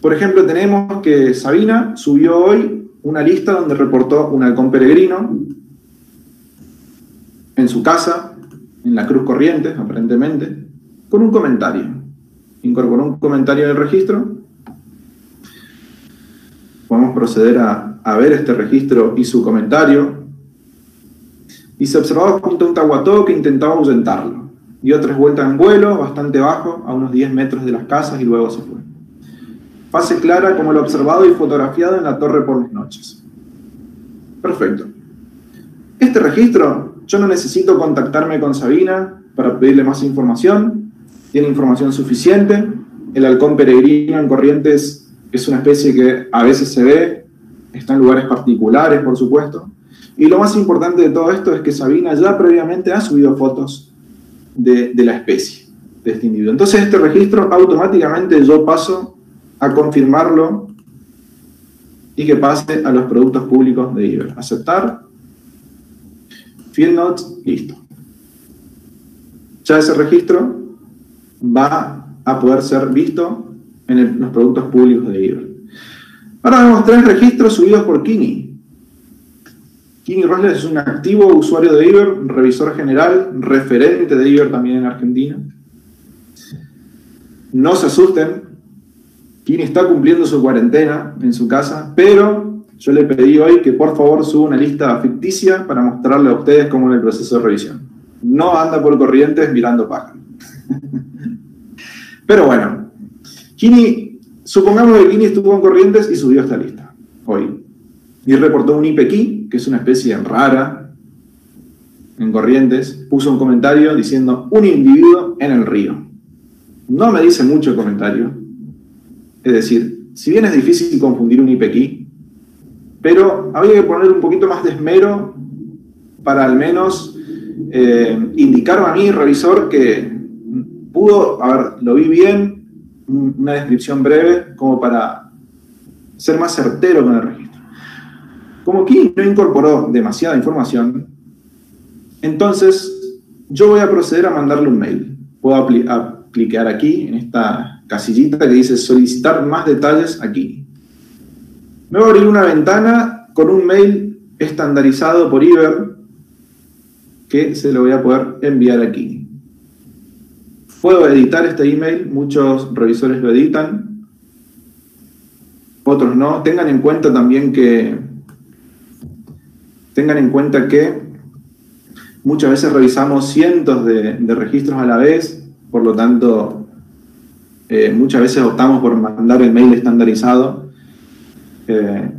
Por ejemplo, tenemos que Sabina subió hoy una lista donde reportó un halcón peregrino en su casa, en la Cruz Corrientes, aparentemente, con un comentario. Incorporó un comentario en el registro. Podemos proceder a ver este registro y su comentario. Y se observaba junto a un tahuató que intentaba ahuyentarlo. Dio 3 vueltas en vuelo, bastante bajo, a unos 10 metros de las casas y luego se fue. Fase clara como lo observado y fotografiado en la torre por las noches. Perfecto. Este registro, yo no necesito contactarme con Sabina para pedirle más información. Tiene información suficiente. El halcón peregrino en Corrientes es una especie que a veces se ve, está en lugares particulares, por supuesto. Y lo más importante de todo esto es que Sabina ya previamente ha subido fotos de la especie, de este individuo. Entonces este registro automáticamente yo paso a confirmarlo y que pase a los productos públicos de IBER. Aceptar, Field Notes, listo. Ya ese registro va a poder ser visto en los productos públicos de IBER. Ahora vemos 3 registros subidos por Kini. Kini Rosles es un activo usuario de IBER, revisor general, referente de IBER también en Argentina. No se asusten, Kini está cumpliendo su cuarentena en su casa, pero yo le pedí hoy que por favor suba una lista ficticia para mostrarle a ustedes cómo es el proceso de revisión. No anda por Corrientes mirando pájaros. Pero bueno, Kini, supongamos que Kini estuvo en Corrientes y subió esta lista hoy. Y reportó un ipequí, que es una especie rara en Corrientes, puso un comentario diciendo un individuo en el río. No me dice mucho el comentario. Es decir, si bien es difícil confundir un ipequí, pero había que poner un poquito más de esmero para al menos indicarme a mí, revisor, que pudo, a ver, lo vi bien, una descripción breve, como para ser más certero con el registro. Como Kini no incorporó demasiada información, entonces yo voy a proceder a mandarle un mail. Puedo clicar aquí, en esta casillita que dice solicitar más detalles aquí. Me va a abrir una ventana con un mail estandarizado por IBER que se lo voy a poder enviar aquí. Puedo editar este email, muchos revisores lo editan, otros no. Tengan en cuenta también que muchas veces revisamos cientos de registros a la vez, por lo tanto, muchas veces optamos por mandar el mail estandarizado.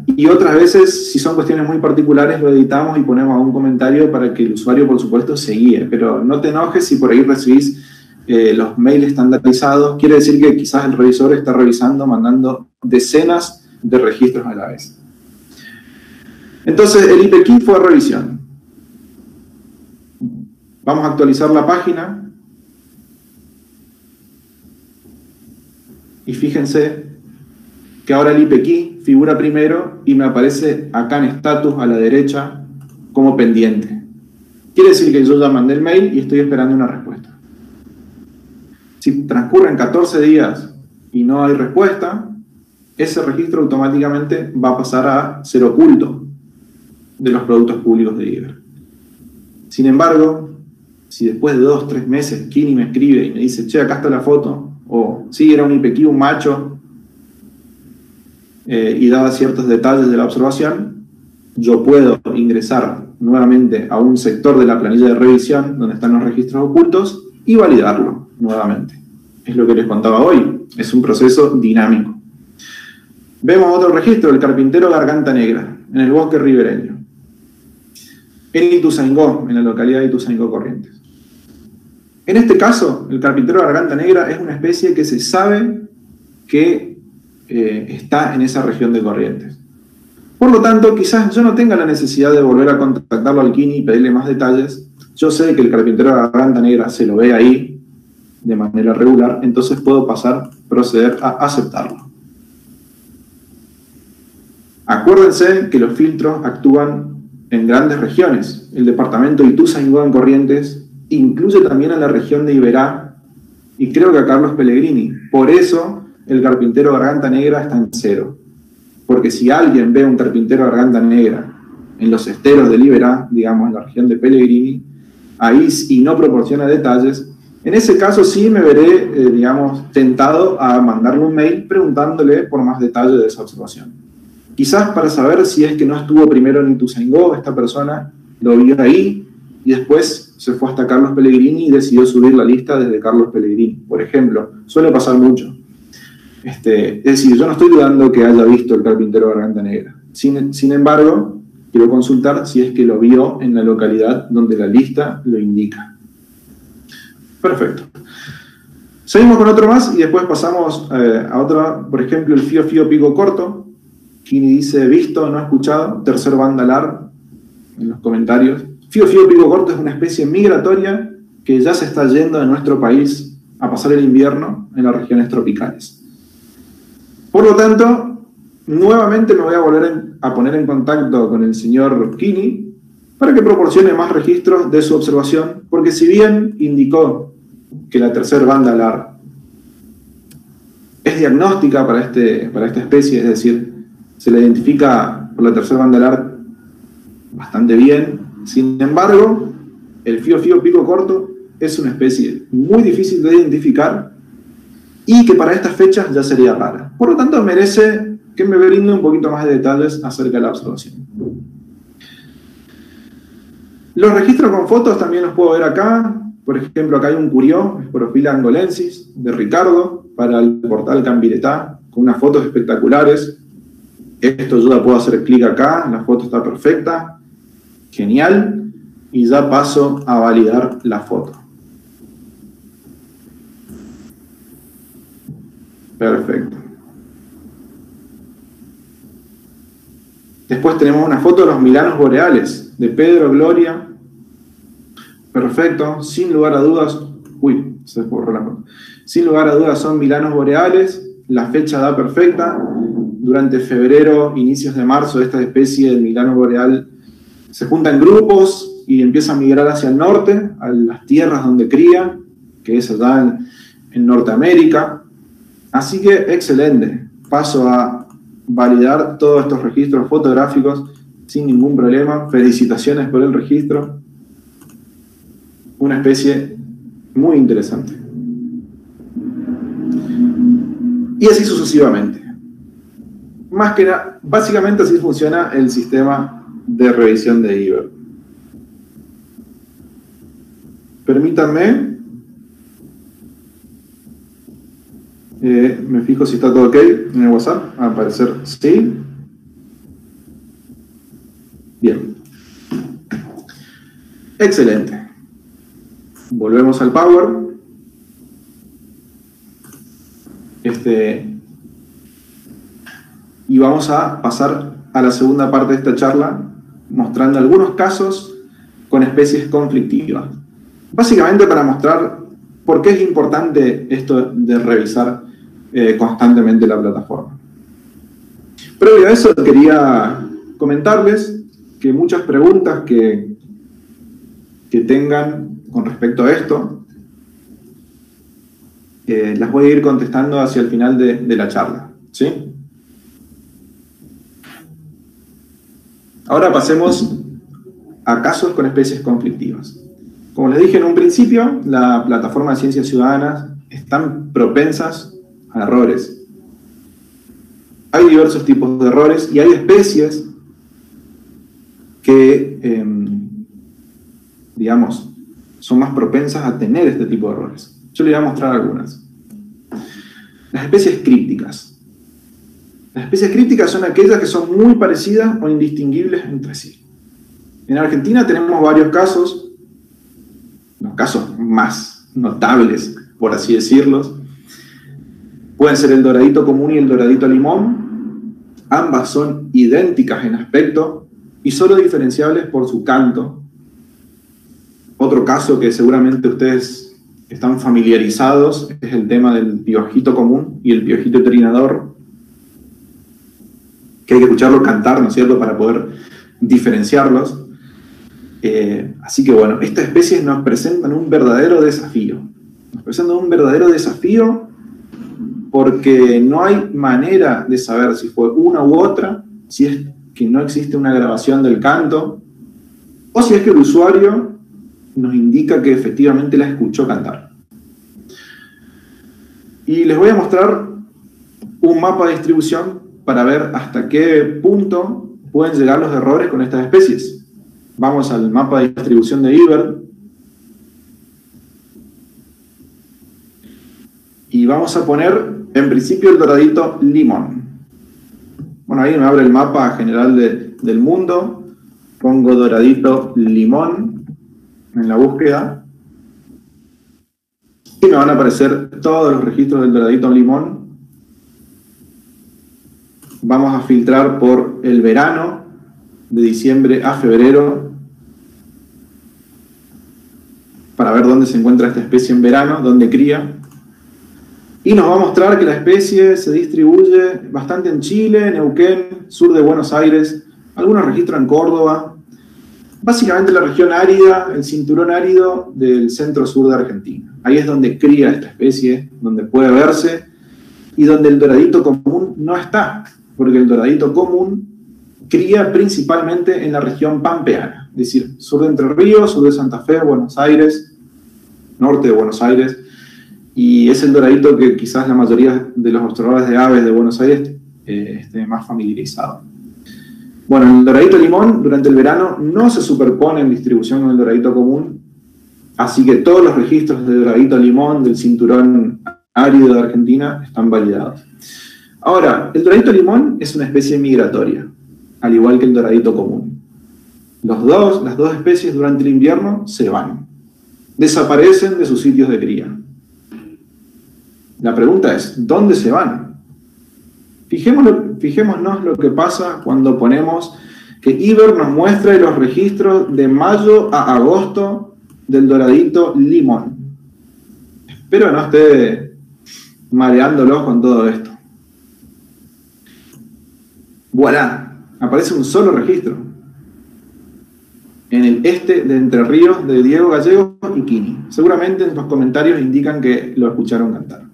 Y otras veces, si son cuestiones muy particulares, lo editamos y ponemos un comentario para que el usuario, por supuesto, se guíe. Pero no te enojes si por ahí recibís los mails estandarizados. Quiere decir que quizás el revisor está revisando, mandando decenas de registros a la vez. Entonces, el IP key fue a revisión. Vamos a actualizar la página. Y fíjense que ahora el IP key figura primero y me aparece acá en status a la derecha como pendiente. Quiere decir que yo ya mandé el mail y estoy esperando una respuesta. Si transcurren 14 días y no hay respuesta, ese registro automáticamente va a pasar a ser oculto de los productos públicos de Iber. Sin embargo, si después de 2 o 3 meses Kini me escribe y me dice, che, acá está la foto, o sí, era un IP key, un macho, y daba ciertos detalles de la observación, yo puedo ingresar nuevamente a un sector de la planilla de revisión donde están los registros ocultos y validarlo nuevamente. Es lo que les contaba hoy, es un proceso dinámico. Vemos otro registro, el carpintero Garganta Negra, en el bosque ribereño, en Ituzaingó, en la localidad de Ituzaingó, Corrientes. En este caso, el carpintero Garganta Negra es una especie que se sabe que está en esa región de Corrientes. Por lo tanto, quizás yo no tenga la necesidad de volver a contactarlo al Kini y pedirle más detalles. Yo sé que el carpintero Garganta Negra se lo ve ahí de manera regular, entonces puedo proceder a aceptarlo. Acuérdense que los filtros actúan en grandes regiones. El departamento de Ituzaingó en Corrientes incluye también a la región de Iberá y creo que a Carlos Pellegrini. Por eso el carpintero Garganta Negra está en 0. Porque si alguien ve un carpintero Garganta Negra en los esteros del Iberá, digamos en la región de Pellegrini, ahí y no proporciona detalles, en ese caso sí me veré, digamos, tentado a mandarle un mail preguntándole por más detalle de esa observación. Quizás para saber si es que no estuvo primero en Ituzaingó, esta persona lo vio ahí y después se fue hasta Carlos Pellegrini y decidió subir la lista desde Carlos Pellegrini, por ejemplo. Suele pasar mucho. Es decir, yo no estoy dudando que haya visto el carpintero Garganta Negra. Sin embargo, quiero consultar si es que lo vio en la localidad donde la lista lo indica. Perfecto. Seguimos con otro más y después pasamos a otro, por ejemplo, el Fío Fío Pico Corto. Kini dice, visto, no escuchado. Tercer bandalar en los comentarios. Fío Fío Pico Corto es una especie migratoria que ya se está yendo de nuestro país a pasar el invierno en las regiones tropicales. Por lo tanto, nuevamente me voy a volver a poner en contacto con el señor Kini para que proporcione más registros de su observación, porque si bien indicó que la tercer bandalar es diagnóstica para esta especie, es decir, se la identifica por la tercer bandalar bastante bien, sin embargo, el Fío Fío Pico Corto es una especie muy difícil de identificar y que para estas fechas ya sería rara. Por lo tanto, merece que me brinde un poquito más de detalles acerca de la observación. Los registros con fotos también los puedo ver acá. Por ejemplo, acá hay un curió, Sporophylla angolensis, de Ricardo, para el portal Cambiretá, con unas fotos espectaculares. Esto yo ya puedo hacer clic acá, la foto está perfecta, genial, y ya paso a validar la foto. Perfecto. Después tenemos una foto de los Milanos Boreales, de Pedro Gloria. Perfecto, sin lugar a dudas. Uy, se borró la foto. Sin lugar a dudas son Milanos Boreales, la fecha da perfecta. Durante febrero, inicios de marzo, esta especie de Milano Boreal se junta en grupos y empieza a migrar hacia el norte, a las tierras donde cría, que es allá en Norteamérica. Así que, excelente. Paso a validar todos estos registros fotográficos sin ningún problema. Felicitaciones por el registro. Una especie muy interesante. Y así sucesivamente. Más que nada, básicamente así funciona el sistema de revisión de Iber. Permítanme, me fijo si está todo ok en el WhatsApp. Al parecer sí. Bien. Excelente. Volvemos al Power. Y vamos a pasar a la segunda parte de esta charla, mostrando algunos casos con especies conflictivas. Básicamente para mostrar por qué es importante esto de revisar constantemente la plataforma. Previo a eso, quería comentarles que muchas preguntas que tengan con respecto a esto, las voy a ir contestando hacia el final de la charla, ¿sí? Ahora pasemos a casos con especies conflictivas. Como les dije en un principio, la plataforma de ciencias ciudadanas están propensas a errores. Hay diversos tipos de errores y hay especies que, digamos, son más propensas a tener este tipo de errores. Yo les voy a mostrar algunas. Las especies crípticas. Las especies crípticas son aquellas que son muy parecidas o indistinguibles entre sí. En Argentina tenemos varios casos, los casos más notables, por así decirlos. Pueden ser el doradito común y el doradito limón. Ambas son idénticas en aspecto y solo diferenciables por su canto. Otro caso que seguramente ustedes están familiarizados es el tema del piojito común y el piojito trinador, que hay que escucharlo cantar, ¿no es cierto?, para poder diferenciarlos. Así que bueno, estas especies nos presentan un verdadero desafío. Nos presentan un verdadero desafío porque no hay manera de saber si fue una u otra, si es que no existe una grabación del canto, o si es que el usuario nos indica que efectivamente la escuchó cantar. Y les voy a mostrar un mapa de distribución para ver hasta qué punto pueden llegar los errores con estas especies. Vamos al mapa de distribución de Iber y vamos a poner en principio el doradito limón. Bueno, ahí me abre el mapa general del mundo. Pongo doradito limón en la búsqueda y me van a aparecer todos los registros del doradito limón. Vamos a filtrar por el verano, de diciembre a febrero, para ver dónde se encuentra esta especie en verano, dónde cría. Y nos va a mostrar que la especie se distribuye bastante en Chile, Neuquén, sur de Buenos Aires, algunos registros en Córdoba, básicamente la región árida, el cinturón árido del centro-sur de Argentina. Ahí es donde cría esta especie, donde puede verse, y donde el doradito común no está, porque el doradito común cría principalmente en la región pampeana, es decir, sur de Entre Ríos, sur de Santa Fe, Buenos Aires, norte de Buenos Aires, y es el doradito que quizás la mayoría de los observadores de aves de Buenos Aires esté más familiarizado. Bueno, el doradito limón durante el verano no se superpone en distribución con el doradito común, así que todos los registros de doradito limón del cinturón árido de Argentina están validados. Ahora, el doradito limón es una especie migratoria, al igual que el doradito común. Las dos especies durante el invierno se van, desaparecen de sus sitios de cría. La pregunta es, ¿dónde se van? Fijémonos lo que pasa cuando ponemos que Iber nos muestre los registros de mayo a agosto del doradito limón. Espero no esté mareándolos con todo esto. ¡Voilá! Aparece un solo registro. En el este de Entre Ríos de Diego Gallego y Kini. Seguramente en los comentarios indican que lo escucharon cantar.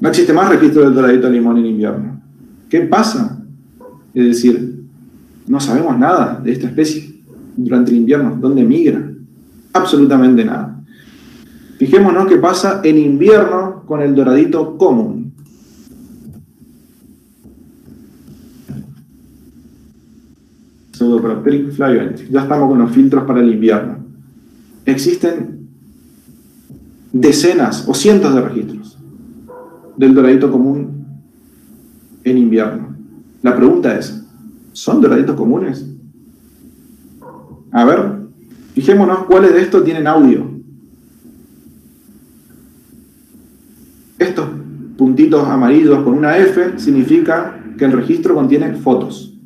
No existe más registro del doradito limón en invierno. ¿Qué pasa? Es decir, no sabemos nada de esta especie durante el invierno. ¿Dónde migra? Absolutamente nada. Fijémonos qué pasa en invierno con el doradito común. Pseudoproperic flaviolensis. Ya estamos con los filtros para el invierno. Existen decenas o cientos de registros del doradito común en invierno. La pregunta es, ¿son doraditos comunes? A ver, fijémonos cuáles de estos tienen audio. Estos puntitos amarillos con una F significa que el registro contiene fotos.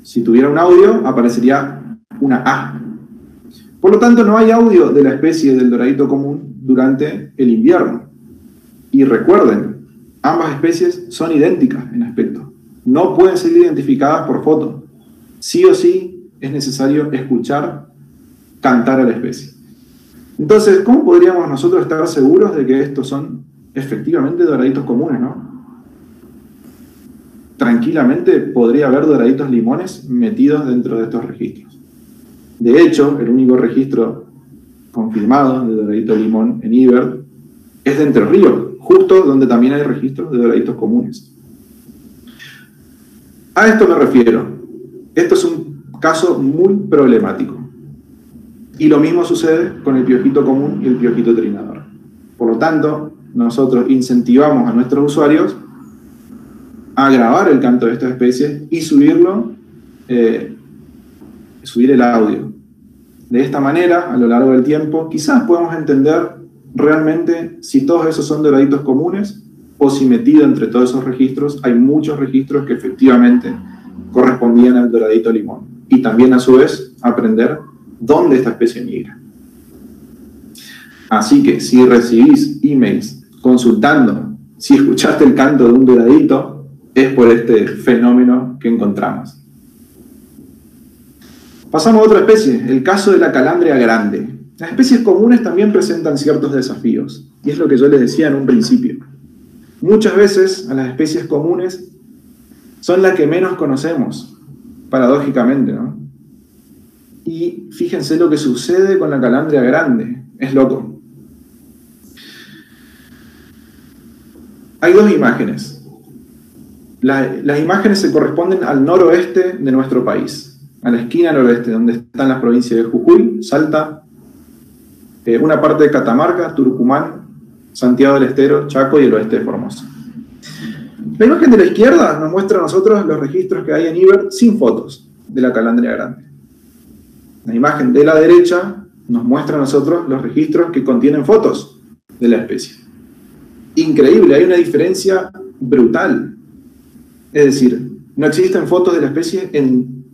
Si tuviera un audio, aparecería una A. Por lo tanto, no hay audio de la especie del doradito común durante el invierno. Y recuerden, ambas especies son idénticas en aspecto. No pueden ser identificadas por foto. Sí o sí es necesario escuchar cantar a la especie. Entonces, ¿cómo podríamos nosotros estar seguros de que estos son efectivamente doraditos comunes, no? Tranquilamente podría haber doraditos limones metidos dentro de estos registros. De hecho, el único registro confirmado de doradito limón en IBERT es de Entre Ríos, justo donde también hay registros de doraditos comunes. A esto me refiero. Esto es un caso muy problemático. Y lo mismo sucede con el piojito común y el piojito trinador. Por lo tanto, nosotros incentivamos a nuestros usuarios a grabar el canto de estas especies y subir el audio. De esta manera, a lo largo del tiempo, quizás podemos entender realmente si todos esos son doraditos comunes o si metido entre todos esos registros hay muchos registros que efectivamente correspondían al doradito limón. Y también, a su vez, aprender dónde esta especie migra. Así que si recibís emails consultando si escuchaste el canto de un doradito, es por este fenómeno que encontramos. Pasamos a otra especie, el caso de la calandria grande. Las especies comunes también presentan ciertos desafíos, y es lo que yo les decía en un principio. Muchas veces a las especies comunes son las que menos conocemos, paradójicamente, ¿no? Y fíjense lo que sucede con la calandria grande, es loco. Hay dos imágenes. Las imágenes se corresponden al noroeste de nuestro país, a la esquina noroeste, donde están las provincias de Jujuy, Salta, una parte de Catamarca, Tucumán, Santiago del Estero, Chaco y el oeste de Formosa. La imagen de la izquierda nos muestra a nosotros los registros que hay en IBERT sin fotos de la calandria grande. La imagen de la derecha nos muestra a nosotros los registros que contienen fotos de la especie. Increíble, hay una diferencia brutal. Es decir, no existen fotos de la especie en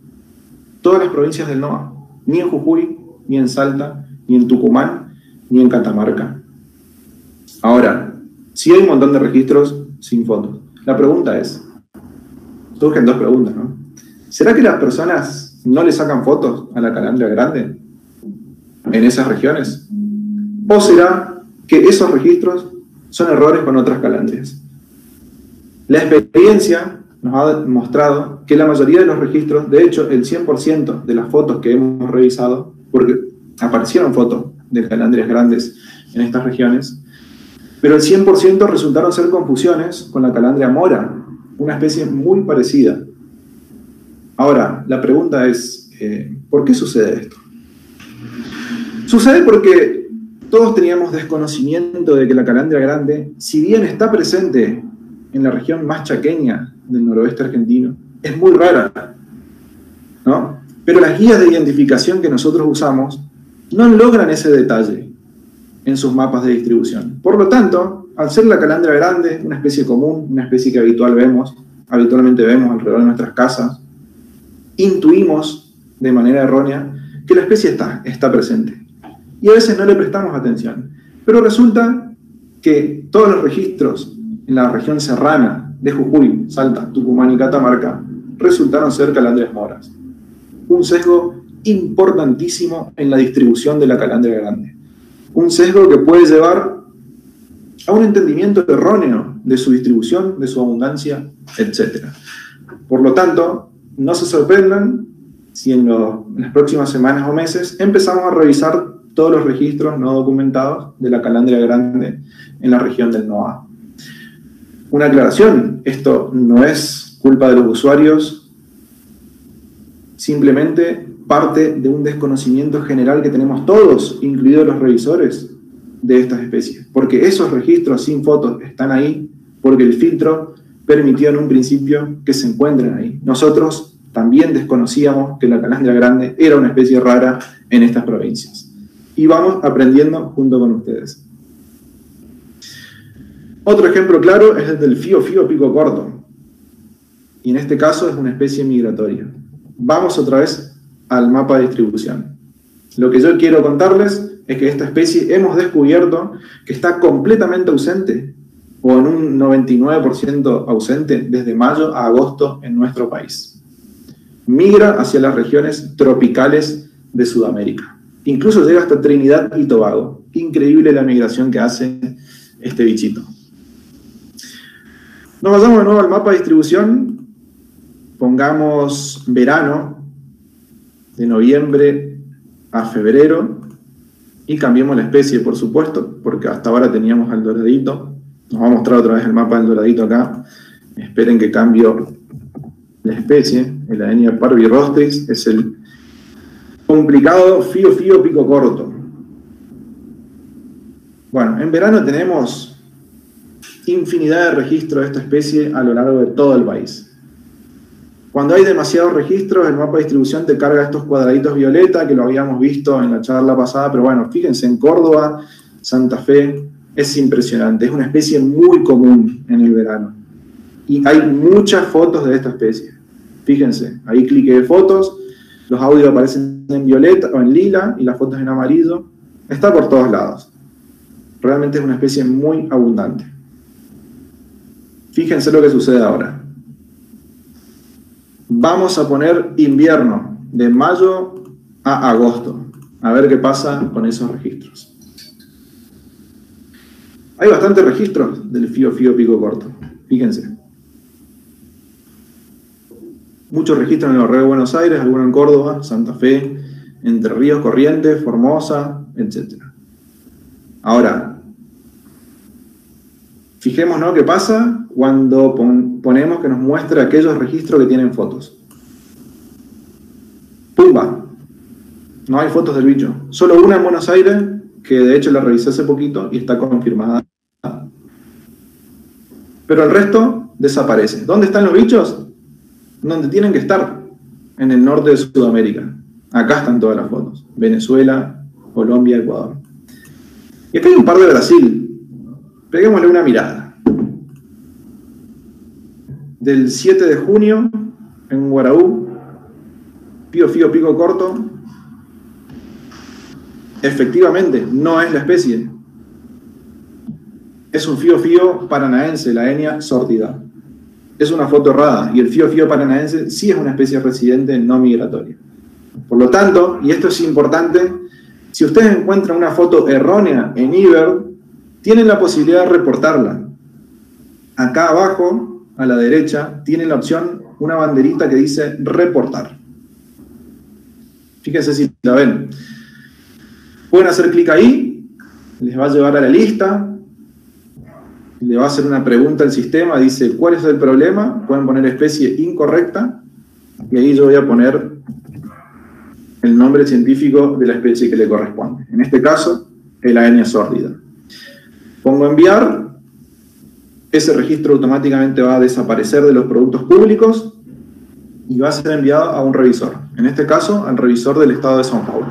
todas las provincias del NOA, ni en Jujuy, ni en Salta, ni en Tucumán, ni en Catamarca. Ahora, sí hay un montón de registros sin fotos. La pregunta es, surgen dos preguntas, ¿no? ¿Será que las personas no le sacan fotos a la calandria grande en esas regiones? ¿O será que esos registros son errores con otras calandrias? La experiencia nos ha mostrado que la mayoría de los registros, de hecho el 100% de las fotos que hemos revisado, porque aparecieron fotos de calandrias grandes en estas regiones, pero el 100% resultaron ser confusiones con la calandria mora, una especie muy parecida. Ahora, la pregunta es, ¿por qué sucede esto? Sucede porque todos teníamos desconocimiento de que la calandria grande, si bien está presente en la región más chaqueña del noroeste argentino, es muy rara, ¿no? Pero las guías de identificación que nosotros usamos no logran ese detalle en sus mapas de distribución. Por lo tanto, al ser la calandria grande, una especie común, una especie que habitualmente vemos alrededor de nuestras casas, intuimos de manera errónea que la especie está presente. Y a veces no le prestamos atención. Pero resulta que todos los registros en la región serrana de Jujuy, Salta, Tucumán y Catamarca resultaron ser calandrias moras. Un sesgo importantísimo en la distribución de la calandria grande. Un sesgo que puede llevar a un entendimiento erróneo de su distribución, de su abundancia, etc. Por lo tanto, no se sorprendan si en las próximas semanas o meses empezamos a revisar todos los registros no documentados de la calandria grande en la región del NOA. Una aclaración, esto no es culpa de los usuarios, simplemente parte de un desconocimiento general que tenemos todos, incluidos los revisores de estas especies, porque esos registros sin fotos están ahí porque el filtro permitió en un principio que se encuentren ahí. Nosotros también desconocíamos que la calandria grande era una especie rara en estas provincias. Y vamos aprendiendo junto con ustedes. Otro ejemplo claro es el del fío-fío pico corto. Y en este caso es una especie migratoria. Vamos otra vez al mapa de distribución. Lo que yo quiero contarles es que esta especie hemos descubierto que está completamente ausente, o en un 99% ausente, desde mayo a agosto en nuestro país. Migra hacia las regiones tropicales de Sudamérica. Incluso llega hasta Trinidad y Tobago. Increíble la migración que hace este bichito. Nos vayamos de nuevo al mapa de distribución. Pongamos verano, de noviembre a febrero, y cambiemos la especie, por supuesto, porque hasta ahora teníamos al doradito. Nos va a mostrar otra vez el mapa del doradito acá. Esperen que cambio la especie. El Aenia parvirostris es el complicado fío-fío pico corto. Bueno, en verano tenemos infinidad de registros de esta especie a lo largo de todo el país. Cuando hay demasiados registros, el mapa de distribución te carga estos cuadraditos violeta, que lo habíamos visto en la charla pasada, pero bueno, fíjense, en Córdoba, Santa Fe, es impresionante. Es una especie muy común en el verano. Y hay muchas fotos de esta especie. Fíjense, ahí cliqué de fotos, los audios aparecen en violeta o en lila, y las fotos en amarillo. Está por todos lados. Realmente es una especie muy abundante. Fíjense lo que sucede ahora. Vamos a poner invierno, de mayo a agosto. A ver qué pasa con esos registros. Hay bastantes registros del fío-fío pico corto. Fíjense. Muchos registros en el Barrio de Buenos Aires, algunos en Córdoba, Santa Fe, Entre Ríos, Corrientes, Formosa, etc. Ahora, fijémonos qué pasa cuando ponemos que nos muestre aquellos registros que tienen fotos. ¡Pumba! No hay fotos del bicho. Solo una en Buenos Aires, que de hecho la revisé hace poquito y está confirmada. Pero el resto desaparece. ¿Dónde están los bichos? Donde tienen que estar, en el norte de Sudamérica. Acá están todas las fotos. Venezuela, Colombia, Ecuador. Y acá hay un par de Brasil. Peguémosle una mirada. Del 7 de junio, en Guaraú, fío-fío pico corto. Efectivamente, no es la especie. Es un fío-fío paranaense, la Aenia sordida. Es una foto errada, y el fío-fío paranaense sí es una especie residente no migratoria. Por lo tanto, y esto es importante, si ustedes encuentran una foto errónea en eBird, tienen la posibilidad de reportarla. Acá abajo, a la derecha, tienen la opción, una banderita que dice reportar. Fíjense si la ven. Pueden hacer clic ahí, les va a llevar a la lista, le va a hacer una pregunta al sistema, dice ¿cuál es el problema? Pueden poner especie incorrecta, y ahí yo voy a poner el nombre científico de la especie que le corresponde. En este caso, el Aenia sordida. Pongo enviar, ese registro automáticamente va a desaparecer de los productos públicos y va a ser enviado a un revisor. En este caso, al revisor del estado de São Paulo.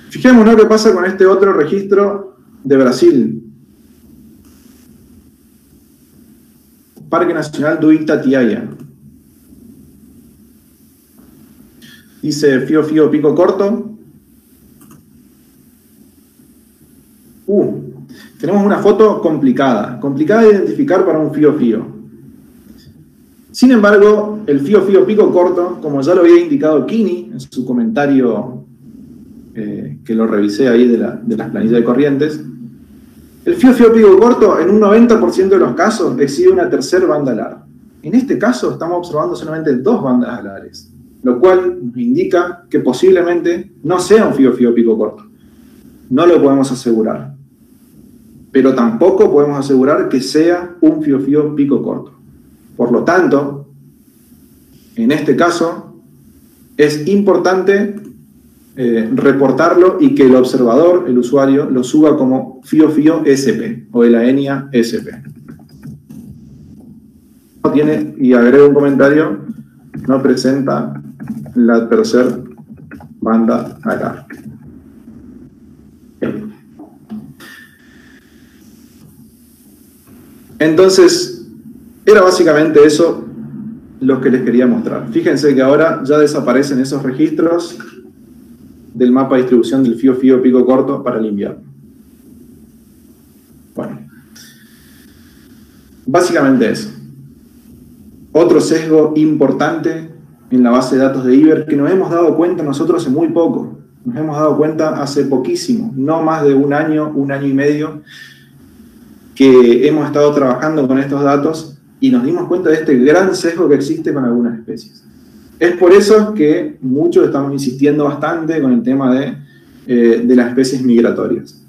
Fijémonos qué pasa con este otro registro de Brasil. Parque Nacional do Itatiaia. Dice fío-fío pico corto. Tenemos una foto complicada de identificar para un fío-fío. Sin embargo, el fío-fío pico corto, como ya lo había indicado Kini en su comentario que lo revisé ahí de las planillas de corrientes, el fío-fío pico corto en un 90% de los casos exhibe una tercera banda alar. En este caso estamos observando solamente 2 bandas alares. lo cual nos indica que posiblemente no sea un fío-fío pico corto. No lo podemos asegurar. Pero tampoco podemos asegurar que sea un fío-fío pico corto. Por lo tanto, en este caso, es importante reportarlo y que el observador, el usuario, lo suba como fío-fío SP o de la ENIA SP. Y agrego un comentario, no presenta la tercera banda acá. Entonces, era básicamente eso lo que les quería mostrar. Fíjense que ahora ya desaparecen esos registros del mapa de distribución del fío-fío pico corto para el invierno. Bueno, básicamente eso. Otro sesgo importante en la base de datos de IBER que nos hemos dado cuenta nosotros hace muy poco. Nos hemos dado cuenta hace poquísimo, no más de un año y medio, que hemos estado trabajando con estos datos y nos dimos cuenta de este gran sesgo que existe con algunas especies. Es por eso que muchos estamos insistiendo bastante con el tema de las especies migratorias.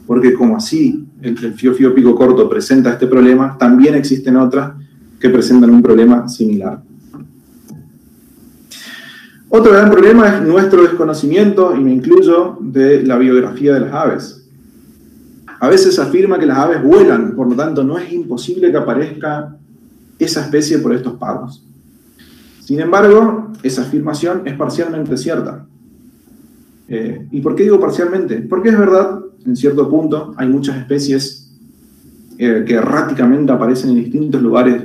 Porque como así el fío-fío pico corto presenta este problema, también existen otras que presentan un problema similar. Otro gran problema es nuestro desconocimiento, y me incluyo, de la biografía de las aves. A veces se afirma que las aves vuelan, por lo tanto no es imposible que aparezca esa especie por estos pagos. Sin embargo, esa afirmación es parcialmente cierta. ¿Y por qué digo parcialmente? Porque es verdad, en cierto punto, hay muchas especies que erráticamente aparecen en distintos lugares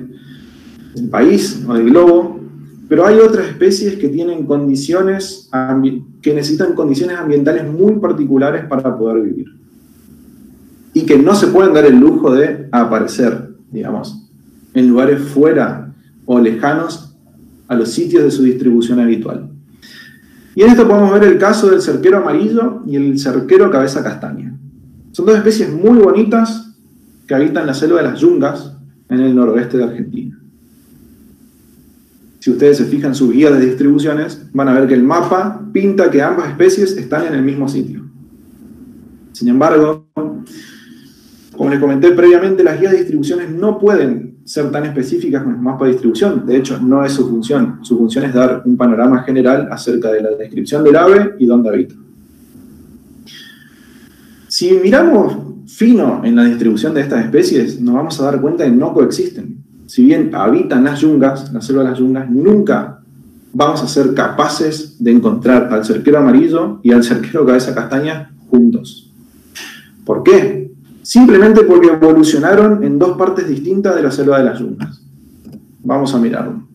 del país o del globo, pero hay otras especies que tienen condiciones, que necesitan condiciones ambientales muy particulares para poder vivir. Y que no se pueden dar el lujo de aparecer, digamos, en lugares fuera o lejanos a los sitios de su distribución habitual. Y en esto podemos ver el caso del cerquero amarillo y el cerquero cabeza castaña. Son dos especies muy bonitas que habitan la selva de las yungas en el noroeste de Argentina. Si ustedes se fijan en sus guías de distribuciones, van a ver que el mapa pinta que ambas especies están en el mismo sitio. Sin embargo, como les comenté previamente, las guías de distribuciones no pueden ser tan específicas con el mapa de distribución. De hecho, no es su función. Su función es dar un panorama general acerca de la descripción del ave y dónde habita. Si miramos fino en la distribución de estas especies, nos vamos a dar cuenta de que no coexisten. Si bien habitan las yungas, la selva de las yungas, nunca vamos a ser capaces de encontrar al cerquero amarillo y al cerquero cabeza castaña juntos. ¿Por qué? Simplemente porque evolucionaron en dos partes distintas de la selva de las yungas. Vamos a mirarlo.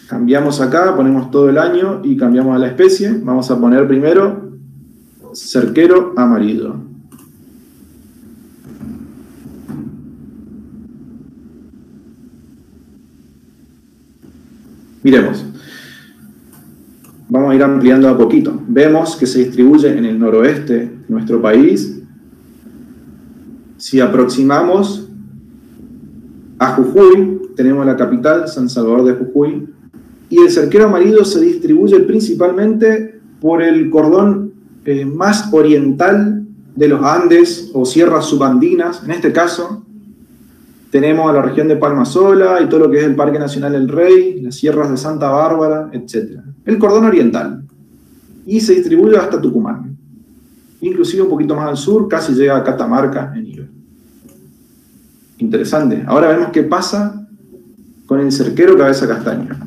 Cambiamos acá, ponemos todo el año y cambiamos a la especie. Vamos a poner primero cerquero amarillo. Miremos. Vamos a ir ampliando a poquito. Vemos que se distribuye en el noroeste de nuestro país. Si aproximamos a Jujuy, tenemos la capital, San Salvador de Jujuy, y el cerquero amarillo se distribuye principalmente por el cordón más oriental de los Andes o sierras subandinas. En este caso, tenemos a la región de Palma Sola y todo lo que es el Parque Nacional El Rey, las sierras de Santa Bárbara, etc. El cordón oriental. Y se distribuye hasta Tucumán. Inclusive un poquito más al sur, casi llega a Catamarca, en IBER. Interesante. Ahora vemos qué pasa con el cerquero cabeza castaña.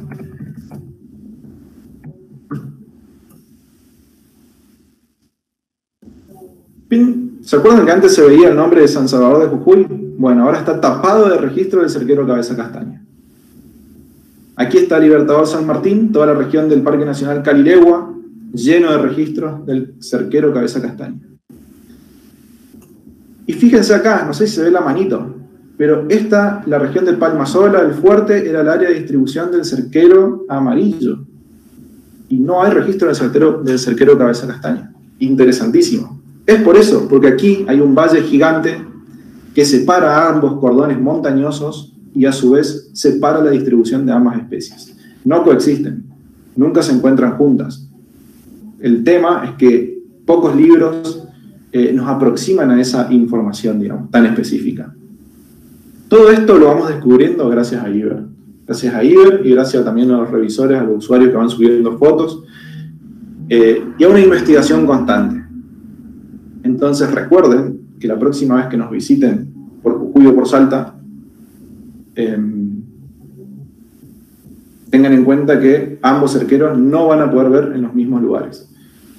¿Se acuerdan que antes se veía el nombre de San Salvador de Jujuy? Bueno, ahora está tapado de registro del cerquero cabeza castaña. Aquí está Libertador San Martín, toda la región del Parque Nacional Calilegua, lleno de registros del cerquero cabeza castaña. Y fíjense acá, no sé si se ve la manito, pero la región de Palma Sola, el Fuerte, era el área de distribución del cerquero amarillo. Y no hay registro del cerquero cabeza castaña. Interesantísimo. Es por eso, porque aquí hay un valle gigante que separa ambos cordones montañosos y a su vez separa la distribución de ambas especies. No coexisten, nunca se encuentran juntas. El tema es que pocos libros nos aproximan a esa información, digamos, tan específica. Todo esto lo vamos descubriendo gracias a IBER. Gracias a IBER y gracias también a los revisores, a los usuarios que van subiendo fotos, y a una investigación constante. Entonces recuerden que la próxima vez que nos visiten por Jujuy o por Salta, tengan en cuenta que ambos cerqueros no van a poder ver en los mismos lugares.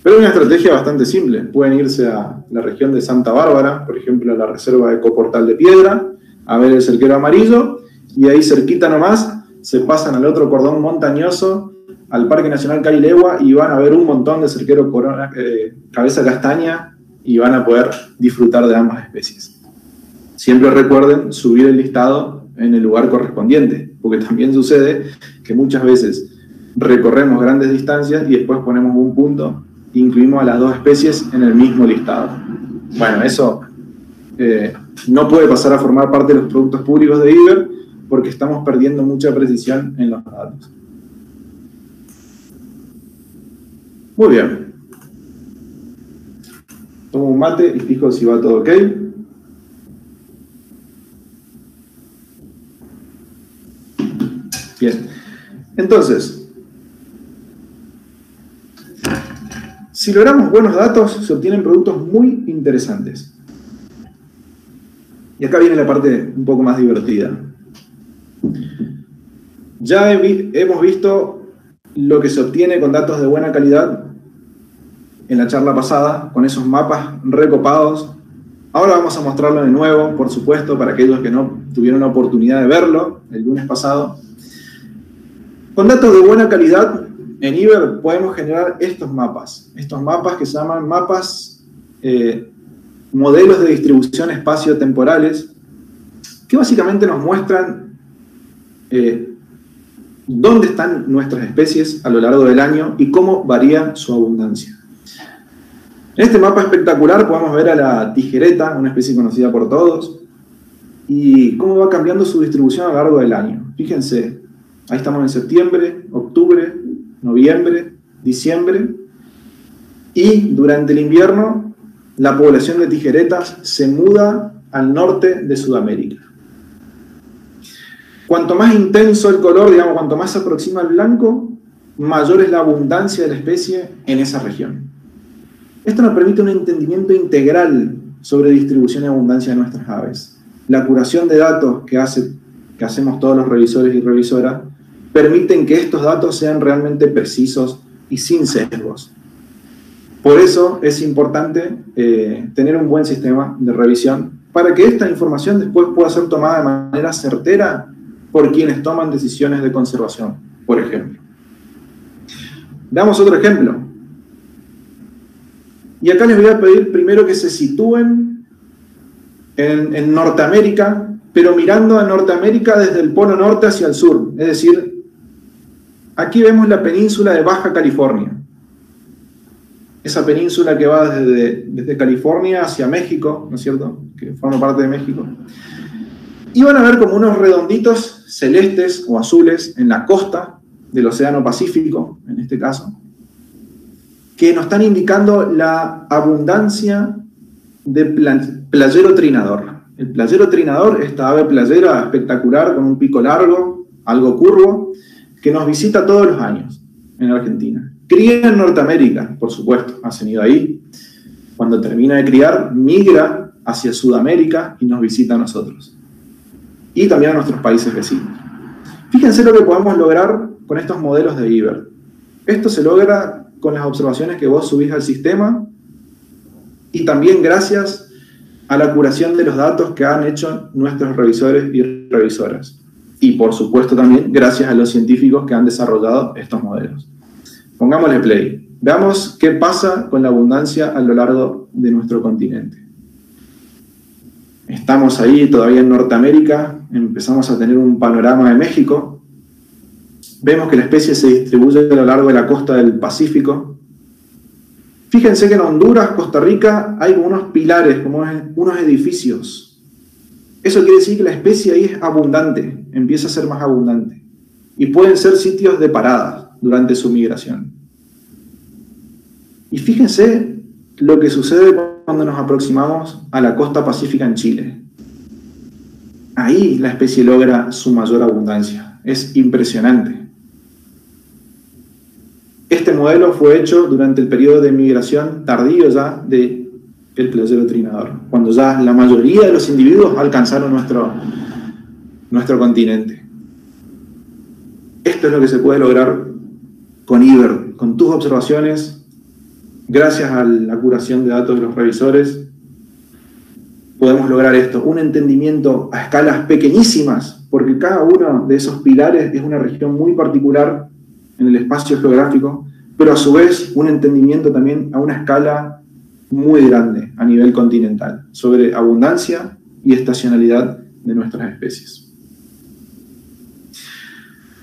Pero hay una estrategia bastante simple. Pueden irse a la región de Santa Bárbara, por ejemplo, a la reserva de Ecoportal de Piedra, a ver el cerquero amarillo, y ahí cerquita nomás se pasan al otro cordón montañoso, al Parque Nacional Carilegua, y van a ver un montón de cerquero cabeza castaña, y van a poder disfrutar de ambas especies. Siempre recuerden subir el listado en el lugar correspondiente, porque también sucede que muchas veces recorremos grandes distancias y después ponemos un punto e incluimos a las dos especies en el mismo listado. Bueno, eso no puede pasar a formar parte de los productos públicos de IBER porque estamos perdiendo mucha precisión en los datos. Muy bien. Tomo un mate y fijo si va todo ok. Bien. Entonces, si logramos buenos datos, se obtienen productos muy interesantes. Y acá viene la parte un poco más divertida. Ya hemos visto lo que se obtiene con datos de buena calidad en la charla pasada, con esos mapas recopados. Ahora vamos a mostrarlo de nuevo, por supuesto, para aquellos que no tuvieron la oportunidad de verlo el lunes pasado. Con datos de buena calidad, en IBER podemos generar estos mapas que se llaman mapas, modelos de distribución espacio-temporales, que básicamente nos muestran dónde están nuestras especies a lo largo del año y cómo varía su abundancia. En este mapa espectacular podemos ver a la tijereta, una especie conocida por todos, y cómo va cambiando su distribución a lo largo del año. Fíjense, ahí estamos en septiembre, octubre, noviembre, diciembre, y durante el invierno la población de tijeretas se muda al norte de Sudamérica. Cuanto más intenso el color, digamos, cuanto más se aproxima al blanco, mayor es la abundancia de la especie en esa región. Esto nos permite un entendimiento integral sobre distribución y abundancia de nuestras aves. La curación de datos que hacemos todos los revisores y revisoras permiten que estos datos sean realmente precisos y sin sesgos. Por eso es importante tener un buen sistema de revisión para que esta información después pueda ser tomada de manera certera por quienes toman decisiones de conservación, por ejemplo. Veamos otro ejemplo. Y acá les voy a pedir primero que se sitúen en Norteamérica, pero mirando a Norteamérica desde el polo norte hacia el sur. Es decir, aquí vemos la península de Baja California. Esa península que va desde California hacia México, ¿no es cierto? Que forma parte de México. Y van a ver como unos redonditos celestes o azules en la costa del Océano Pacífico, en este caso, que nos están indicando la abundancia de playero trinador. El playero trinador, esta ave playera espectacular con un pico largo, algo curvo, que nos visita todos los años en Argentina. Cría en Norteamérica, por supuesto, hacen ido ahí. Cuando termina de criar, migra hacia Sudamérica y nos visita a nosotros. Y también a nuestros países vecinos. Fíjense lo que podemos lograr con estos modelos de IBER. Esto se logra con las observaciones que vos subís al sistema y también gracias a la curación de los datos que han hecho nuestros revisores y revisoras. Y por supuesto también gracias a los científicos que han desarrollado estos modelos. Pongámosle play. Veamos qué pasa con la abundancia a lo largo de nuestro continente. Estamos ahí todavía en Norteamérica, empezamos a tener un panorama de México. Vemos que la especie se distribuye a lo largo de la costa del Pacífico. Fíjense que en Honduras, Costa Rica, hay como unos pilares, como unos edificios. Eso quiere decir que la especie ahí es abundante, empieza a ser más abundante. Y pueden ser sitios de parada durante su migración. Y fíjense lo que sucede cuando nos aproximamos a la costa pacífica en Chile. Ahí la especie logra su mayor abundancia. Es impresionante. Este modelo fue hecho durante el periodo de migración tardío ya del playero trinador, cuando ya la mayoría de los individuos alcanzaron nuestro continente. Esto es lo que se puede lograr con IBERT, con tus observaciones, gracias a la curación de datos de los revisores. Podemos lograr esto, un entendimiento a escalas pequeñísimas, porque cada uno de esos pilares es una región muy particular en el espacio geográfico, pero a su vez un entendimiento también a una escala muy grande a nivel continental, sobre abundancia y estacionalidad de nuestras especies.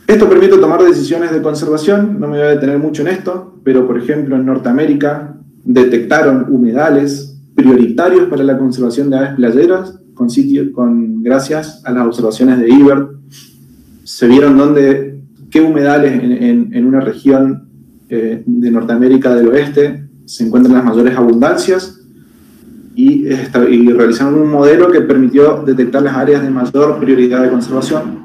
Esto permite tomar decisiones de conservación, no me voy a detener mucho en esto, pero por ejemplo en Norteamérica detectaron humedales prioritarios para la conservación de aves playeras gracias a las observaciones de IBERT. Se vieron qué humedales en una región de Norteamérica del Oeste se encuentran las mayores abundancias y realizaron un modelo que permitió detectar las áreas de mayor prioridad de conservación.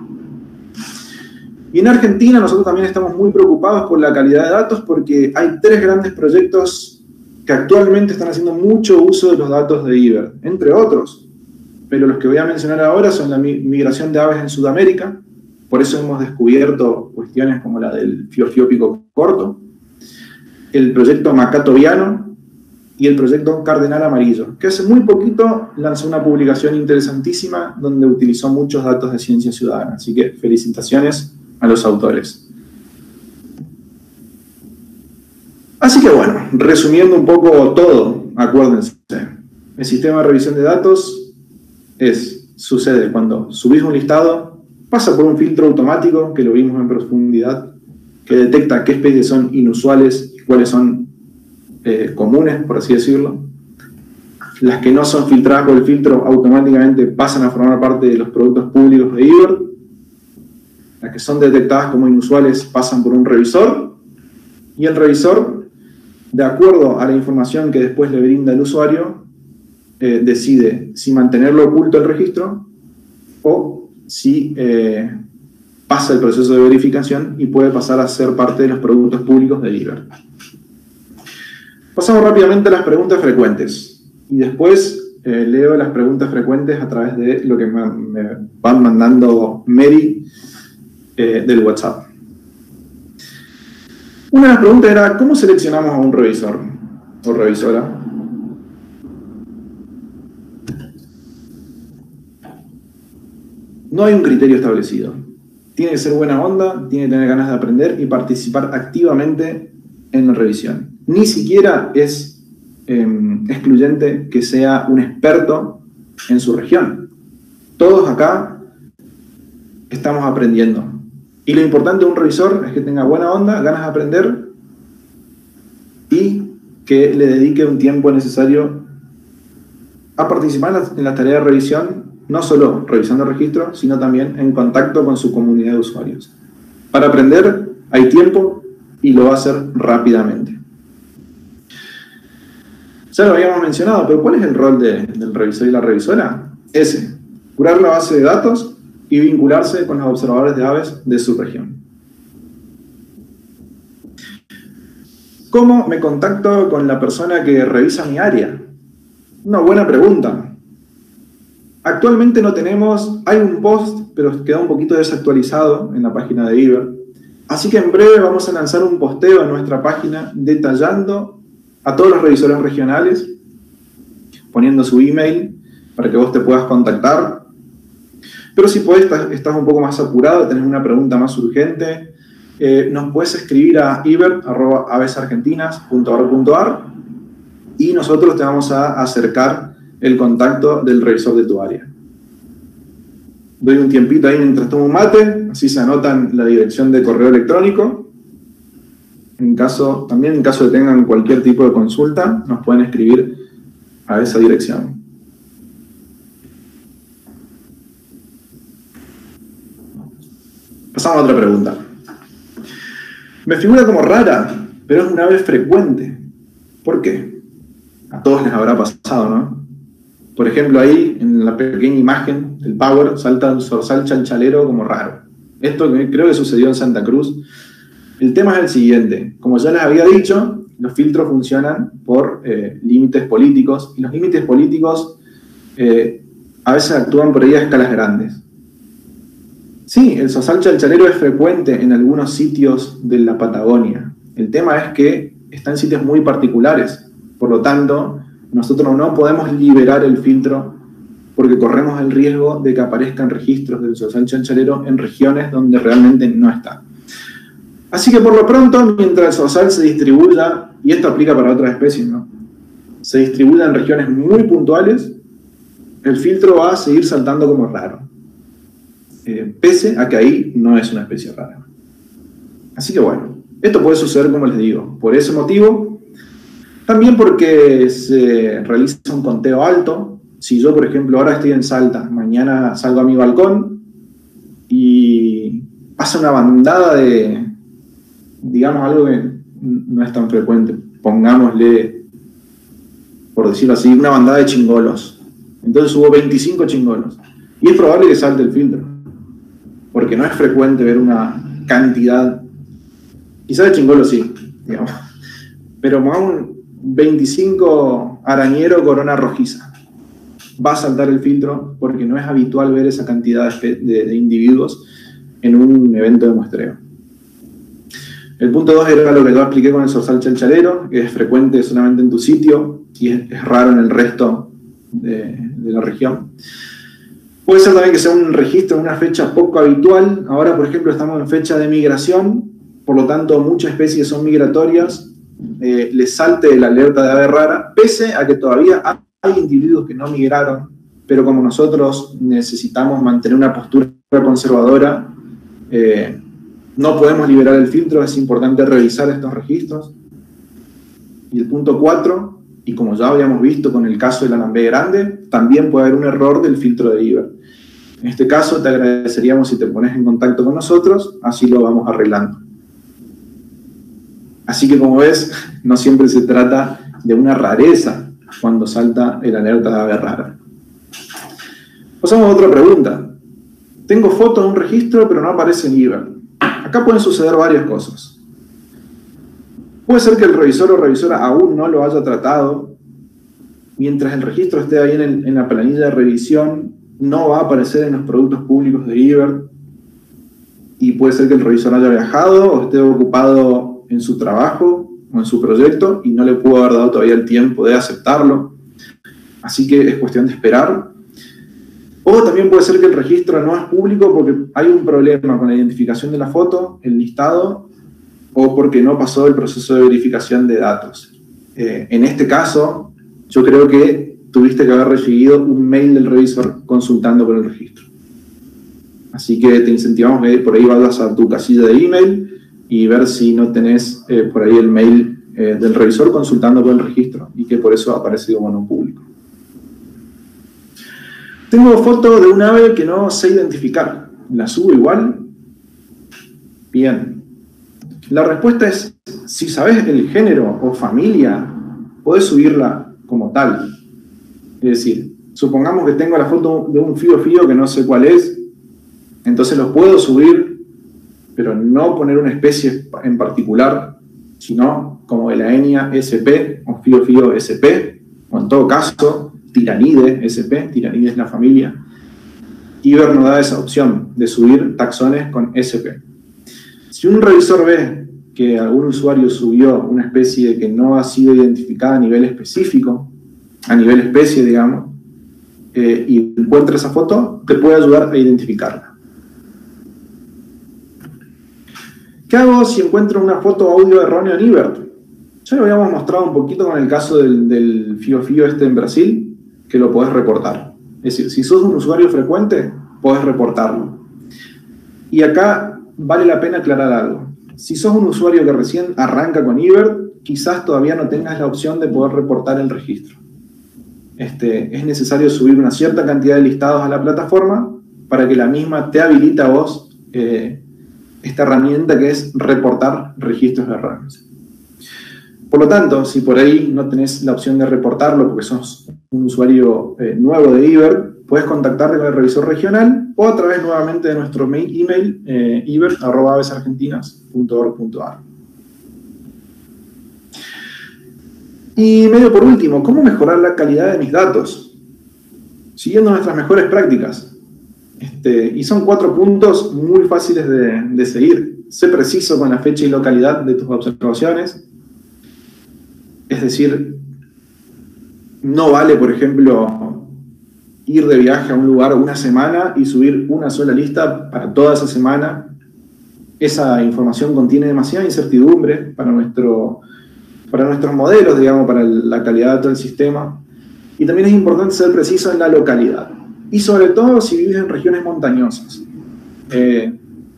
Y en Argentina nosotros también estamos muy preocupados por la calidad de datos porque hay 3 grandes proyectos que actualmente están haciendo mucho uso de los datos de IBERT, entre otros. Pero los que voy a mencionar ahora son la migración de aves en Sudamérica, por eso hemos descubierto cuestiones como la del fiofio pico corto, el proyecto Macato Viano y el proyecto Cardenal Amarillo, que hace muy poquito lanzó una publicación interesantísima donde utilizó muchos datos de ciencia ciudadana. Así que felicitaciones a los autores. Así que bueno, resumiendo un poco todo, acuérdense, el sistema de revisión de datos sucede cuando subís un listado, pasa por un filtro automático, que lo vimos en profundidad, que detecta qué especies son inusuales y cuáles son comunes, por así decirlo. Las que no son filtradas por el filtro automáticamente pasan a formar parte de los productos públicos de IBERT. Las que son detectadas como inusuales pasan por un revisor, y el revisor, de acuerdo a la información que después le brinda el usuario, decide si mantenerlo oculto el registro o si pasa el proceso de verificación y puede pasar a ser parte de los productos públicos de IBERT. Pasamos rápidamente a las preguntas frecuentes y después leo las preguntas frecuentes a través de lo que me van mandando Mary del WhatsApp. Una de las preguntas era, ¿cómo seleccionamos a un revisor o revisora? No hay un criterio establecido. Tiene que ser buena onda, tiene que tener ganas de aprender y participar activamente en la revisión. Ni siquiera es excluyente que sea un experto en su región. Todos acá estamos aprendiendo. Y lo importante de un revisor es que tenga buena onda, ganas de aprender y que le dedique un tiempo necesario a participar en la tarea de revisión, no solo revisando registros, sino también en contacto con su comunidad de usuarios. Para aprender hay tiempo y lo va a hacer rápidamente. Ya lo habíamos mencionado, pero ¿cuál es el rol del revisor y la revisora? Curar la base de datos y vincularse con los observadores de aves de su región. ¿Cómo me contacto con la persona que revisa mi área? Una buena pregunta. Actualmente no tenemos, hay un post, pero queda un poquito desactualizado en la página de IBERT. Así que en breve vamos a lanzar un posteo en nuestra página detallando a todos los revisores regionales, poniendo su email para que vos te puedas contactar. Pero si podés, estás un poco más apurado, tenés una pregunta más urgente, nos puedes escribir a ibert@avesargentinas.org.ar y nosotros te vamos a acercar el contacto del revisor de tu área. Doy un tiempito ahí mientras tomo un mate, así se anotan la dirección de correo electrónico. También en caso de tengan cualquier tipo de consulta, nos pueden escribir a esa dirección. Pasamos a otra pregunta. Me figura como rara, pero es una ave frecuente. ¿Por qué? A todos les habrá pasado, ¿no? Por ejemplo, ahí, en la pequeña imagen del Power, salta un zorzal chalchalero como raro. Esto creo que sucedió en Santa Cruz. El tema es el siguiente. Como ya les había dicho, los filtros funcionan por límites políticos, y los límites políticos a veces actúan por ahí a escalas grandes. Sí, el zorzal chalchalero es frecuente en algunos sitios de la Patagonia. El tema es que está en sitios muy particulares. Por lo tanto, nosotros no podemos liberar el filtro porque corremos el riesgo de que aparezcan registros del zorzal chalchalero en regiones donde realmente no está. Así que por lo pronto, mientras el zorzal se distribuya, y esto aplica para otras especies, ¿no? Se distribuya en regiones muy puntuales, el filtro va a seguir saltando como raro. Pese a que ahí no es una especie rara. Así que bueno, esto puede suceder, como les digo, por ese motivo. También porque se realiza un conteo alto. Si yo, por ejemplo, ahora estoy en Salta, mañana salgo a mi balcón y pasa una bandada de, digamos, algo que no es tan frecuente, pongámosle, por decirlo así, una bandada de chingolos. Entonces hubo 25 chingolos. Y es probable que salte el filtro, porque no es frecuente ver una cantidad, quizás de chingolos sí, digamos, pero un 25 arañero corona rojiza va a saltar el filtro porque no es habitual ver esa cantidad de individuos en un evento de muestreo. El punto 2 era lo que yo expliqué con el zorzal chalchalero, que es frecuente solamente en tu sitio y es raro en el resto de la región. Puede ser también que sea un registro en una fecha poco habitual. Ahora, por ejemplo, estamos en fecha de migración, por lo tanto muchas especies son migratorias. Les salte la alerta de ave rara, pese a que todavía hay individuos que no migraron, pero como nosotros necesitamos mantener una postura conservadora, no podemos liberar el filtro, es importante revisar estos registros. Y el punto 4, y como ya habíamos visto con el caso del anambé grande, también puede haber un error del filtro de IBER. En este caso te agradeceríamos si te pones en contacto con nosotros, así lo vamos arreglando. Así que como ves, no siempre se trata de una rareza cuando salta el alerta de ave rara. Pasamos a otra pregunta. Tengo fotos de un registro pero no aparece en IBER. Acá pueden suceder varias cosas. Puede ser que el revisor o revisora aún no lo haya tratado. Mientras el registro esté ahí en la planilla de revisión, no va a aparecer en los productos públicos de IBER. Y puede ser que el revisor haya viajado o esté ocupado en su trabajo o en su proyecto y no le pudo haber dado todavía el tiempo de aceptarlo. Así que es cuestión de esperar. O también puede ser que el registro no es público porque hay un problema con la identificación de la foto, el listado, o porque no pasó el proceso de verificación de datos. En este caso, yo creo que tuviste que haber recibido un mail del revisor consultando por el registro. Así que te incentivamos que por ahí vayas a tu casilla de email y ver si no tenés por ahí el mail del revisor consultando por el registro y que por eso ha aparecido como no público. Tengo foto de un ave que no sé identificar. ¿La subo igual? Bien. La respuesta es, si sabes el género o familia, podés subirla como tal. Es decir, supongamos que tengo la foto de un fío que no sé cuál es, entonces lo puedo subir, pero no poner una especie en particular, sino como de la Enia SP o fío SP, o en todo caso, Tiranide SP, Tiranide es la familia. IBER no da esa opción de subir taxones con SP. Si un revisor ve que algún usuario subió una especie que no ha sido identificada a nivel específico, a nivel especie, digamos, y encuentra esa foto, te puede ayudar a identificarla. ¿Qué hago si encuentro una foto o audio erróneo en IBER? Ya lo habíamos mostrado un poquito con el caso del fío este en Brasil, que lo podés reportar. Es decir, si sos un usuario frecuente, podés reportarlo. Y acá vale la pena aclarar algo. Si sos un usuario que recién arranca con IBER, quizás todavía no tengas la opción de poder reportar el registro. Es necesario subir una cierta cantidad de listados a la plataforma para que la misma te habilite a vos esta herramienta que es reportar registros de errores. Por lo tanto, si por ahí no tenés la opción de reportarlo porque sos un usuario nuevo de Iber, puedes contactarte con el revisor regional o a través nuevamente de nuestro email iber@avesargentinas.org.ar. Y medio por último, ¿cómo mejorar la calidad de mis datos? Siguiendo nuestras mejores prácticas. Y son 4 puntos muy fáciles de seguir. Sé preciso con la fecha y localidad de tus observaciones. Es decir, no vale, por ejemplo, ir de viaje a un lugar una semana y subir una sola lista para toda esa semana. Esa información contiene demasiada incertidumbre para nuestros modelos, digamos, para la calidad de todo el sistema. Y también es importante ser preciso en la localidad. Y sobre todo si vives en regiones montañosas.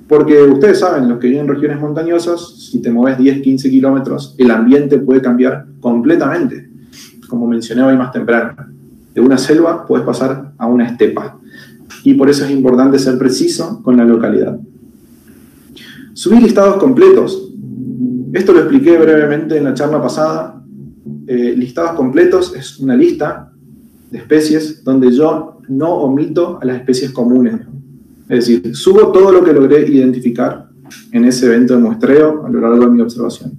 Porque ustedes saben, los que viven en regiones montañosas, si te mueves 10, 15 kilómetros, el ambiente puede cambiar completamente. Como mencioné hoy más temprano. De una selva puedes pasar a una estepa. Y por eso es importante ser preciso con la localidad. Subir listados completos. Esto lo expliqué brevemente en la charla pasada. Listados completos es una lista de especies donde yo no omito a las especies comunes. Es decir, subo todo lo que logré identificar en ese evento de muestreo a lo largo de mi observación.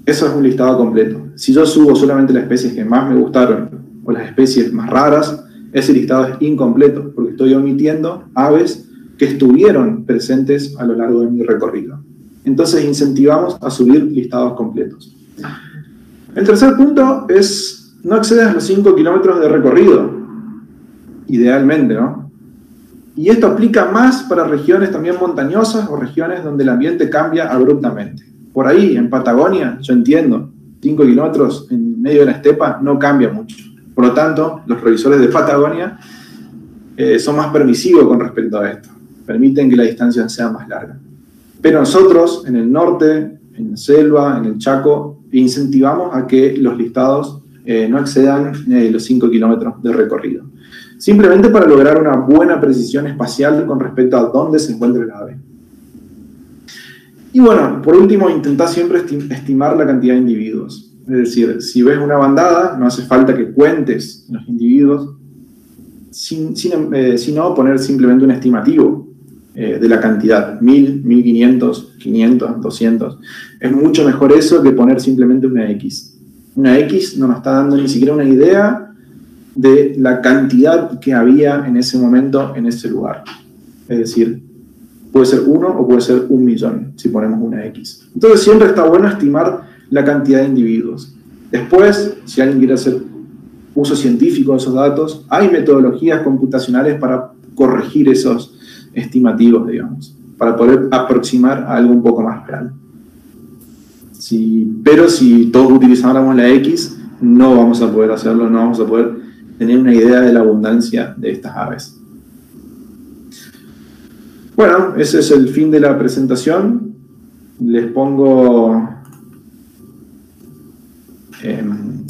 Eso es un listado completo. Si yo subo solamente las especies que más me gustaron o las especies más raras, ese listado es incompleto porque estoy omitiendo aves que estuvieron presentes a lo largo de mi recorrido. Entonces incentivamos a subir listados completos. El tercer punto es no excedas los 5 kilómetros de recorrido, idealmente, ¿no? Y esto aplica más para regiones también montañosas o regiones donde el ambiente cambia abruptamente. Por ahí, en Patagonia, yo entiendo, 5 kilómetros en medio de la estepa no cambia mucho. Por lo tanto, los revisores de Patagonia son más permisivos con respecto a esto. Permiten que la distancia sea más larga. Pero nosotros, en el norte, en la selva, en el Chaco, incentivamos a que los listados no excedan los 5 kilómetros de recorrido. Simplemente para lograr una buena precisión espacial con respecto a dónde se encuentra el ave. Y bueno, por último, intentá siempre estimar la cantidad de individuos. Es decir, si ves una bandada, no hace falta que cuentes los individuos, sino poner simplemente un estimativo de la cantidad, 1000, 1500, 500, 200. Es mucho mejor eso que poner simplemente una X. Una X no nos está dando ni siquiera una idea de la cantidad que había en ese momento en ese lugar. Es decir, puede ser 1 o puede ser 1.000.000 si ponemos una X. Entonces siempre está bueno estimar la cantidad de individuos. Después, si alguien quiere hacer uso científico de esos datos, hay metodologías computacionales para corregir esos estimativos, digamos, para poder aproximar a algo un poco más real. Pero si todos utilizáramos la X, no vamos a poder hacerlo, no vamos a poder tener una idea de la abundancia de estas aves. Bueno, ese es el fin de la presentación. Les pongo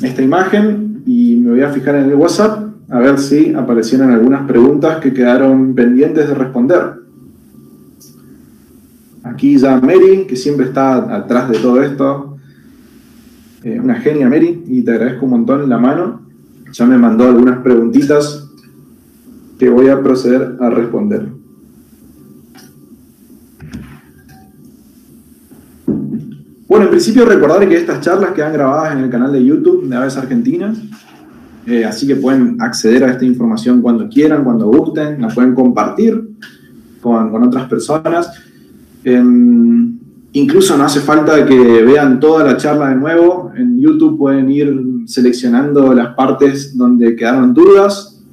esta imagen y me voy a fijar en el WhatsApp a ver si aparecieron algunas preguntas que quedaron pendientes de responder. Aquí ya Mary, que siempre está atrás de todo esto. Una genia, Mary, y te agradezco un montón la mano. Ya me mandó algunas preguntitas que voy a proceder a responder. Bueno, en principio recordar que estas charlas quedan grabadas en el canal de YouTube de Aves Argentinas, así que pueden acceder a esta información cuando quieran, cuando gusten, la pueden compartir con otras personas. Incluso no hace falta que vean toda la charla de nuevo. En YouTube pueden ir seleccionando las partes donde quedaron dudas,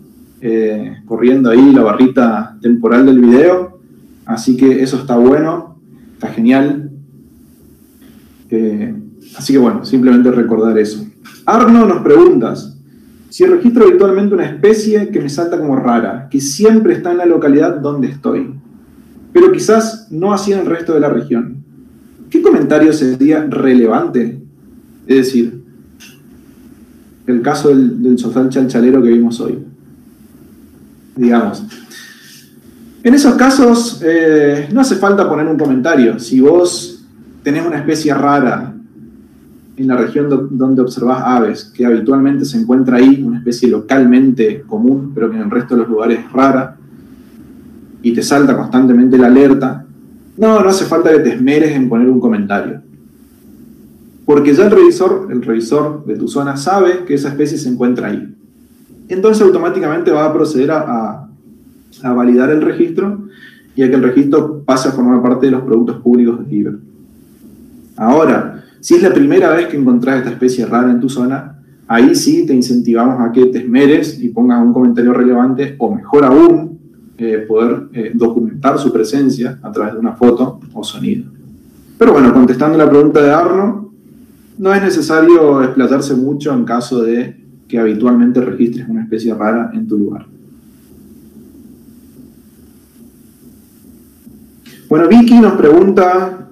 corriendo ahí la barrita temporal del video. Así que eso está bueno, está genial. Así que bueno, simplemente recordar eso. Arno nos pregunta, si registro virtualmente una especie que me salta como rara, que siempre está en la localidad donde estoy, pero quizás no así en el resto de la región, ¿qué comentario sería relevante? Es decir, el caso del zorzal chalchalero que vimos hoy. Digamos, En esos casos no hace falta poner un comentario. Si vos tenés una especie rara en la región donde observás aves, que habitualmente se encuentra ahí, una especie localmente común, pero que en el resto de los lugares es rara, y te salta constantemente la alerta, no hace falta que te esmeres en poner un comentario. Porque ya el revisor de tu zona sabe que esa especie se encuentra ahí. Entonces automáticamente va a proceder a validar el registro y a que el registro pase a formar parte de los productos públicos de IBER. Ahora, si es la primera vez que encontrás esta especie rara en tu zona, ahí sí te incentivamos a que te esmeres y pongas un comentario relevante, o mejor aún, poder documentar su presencia a través de una foto o sonido. Pero bueno, contestando la pregunta de Arno, no es necesario explayarse mucho en caso de que habitualmente registres una especie rara en tu lugar. Bueno, Vicky nos pregunta,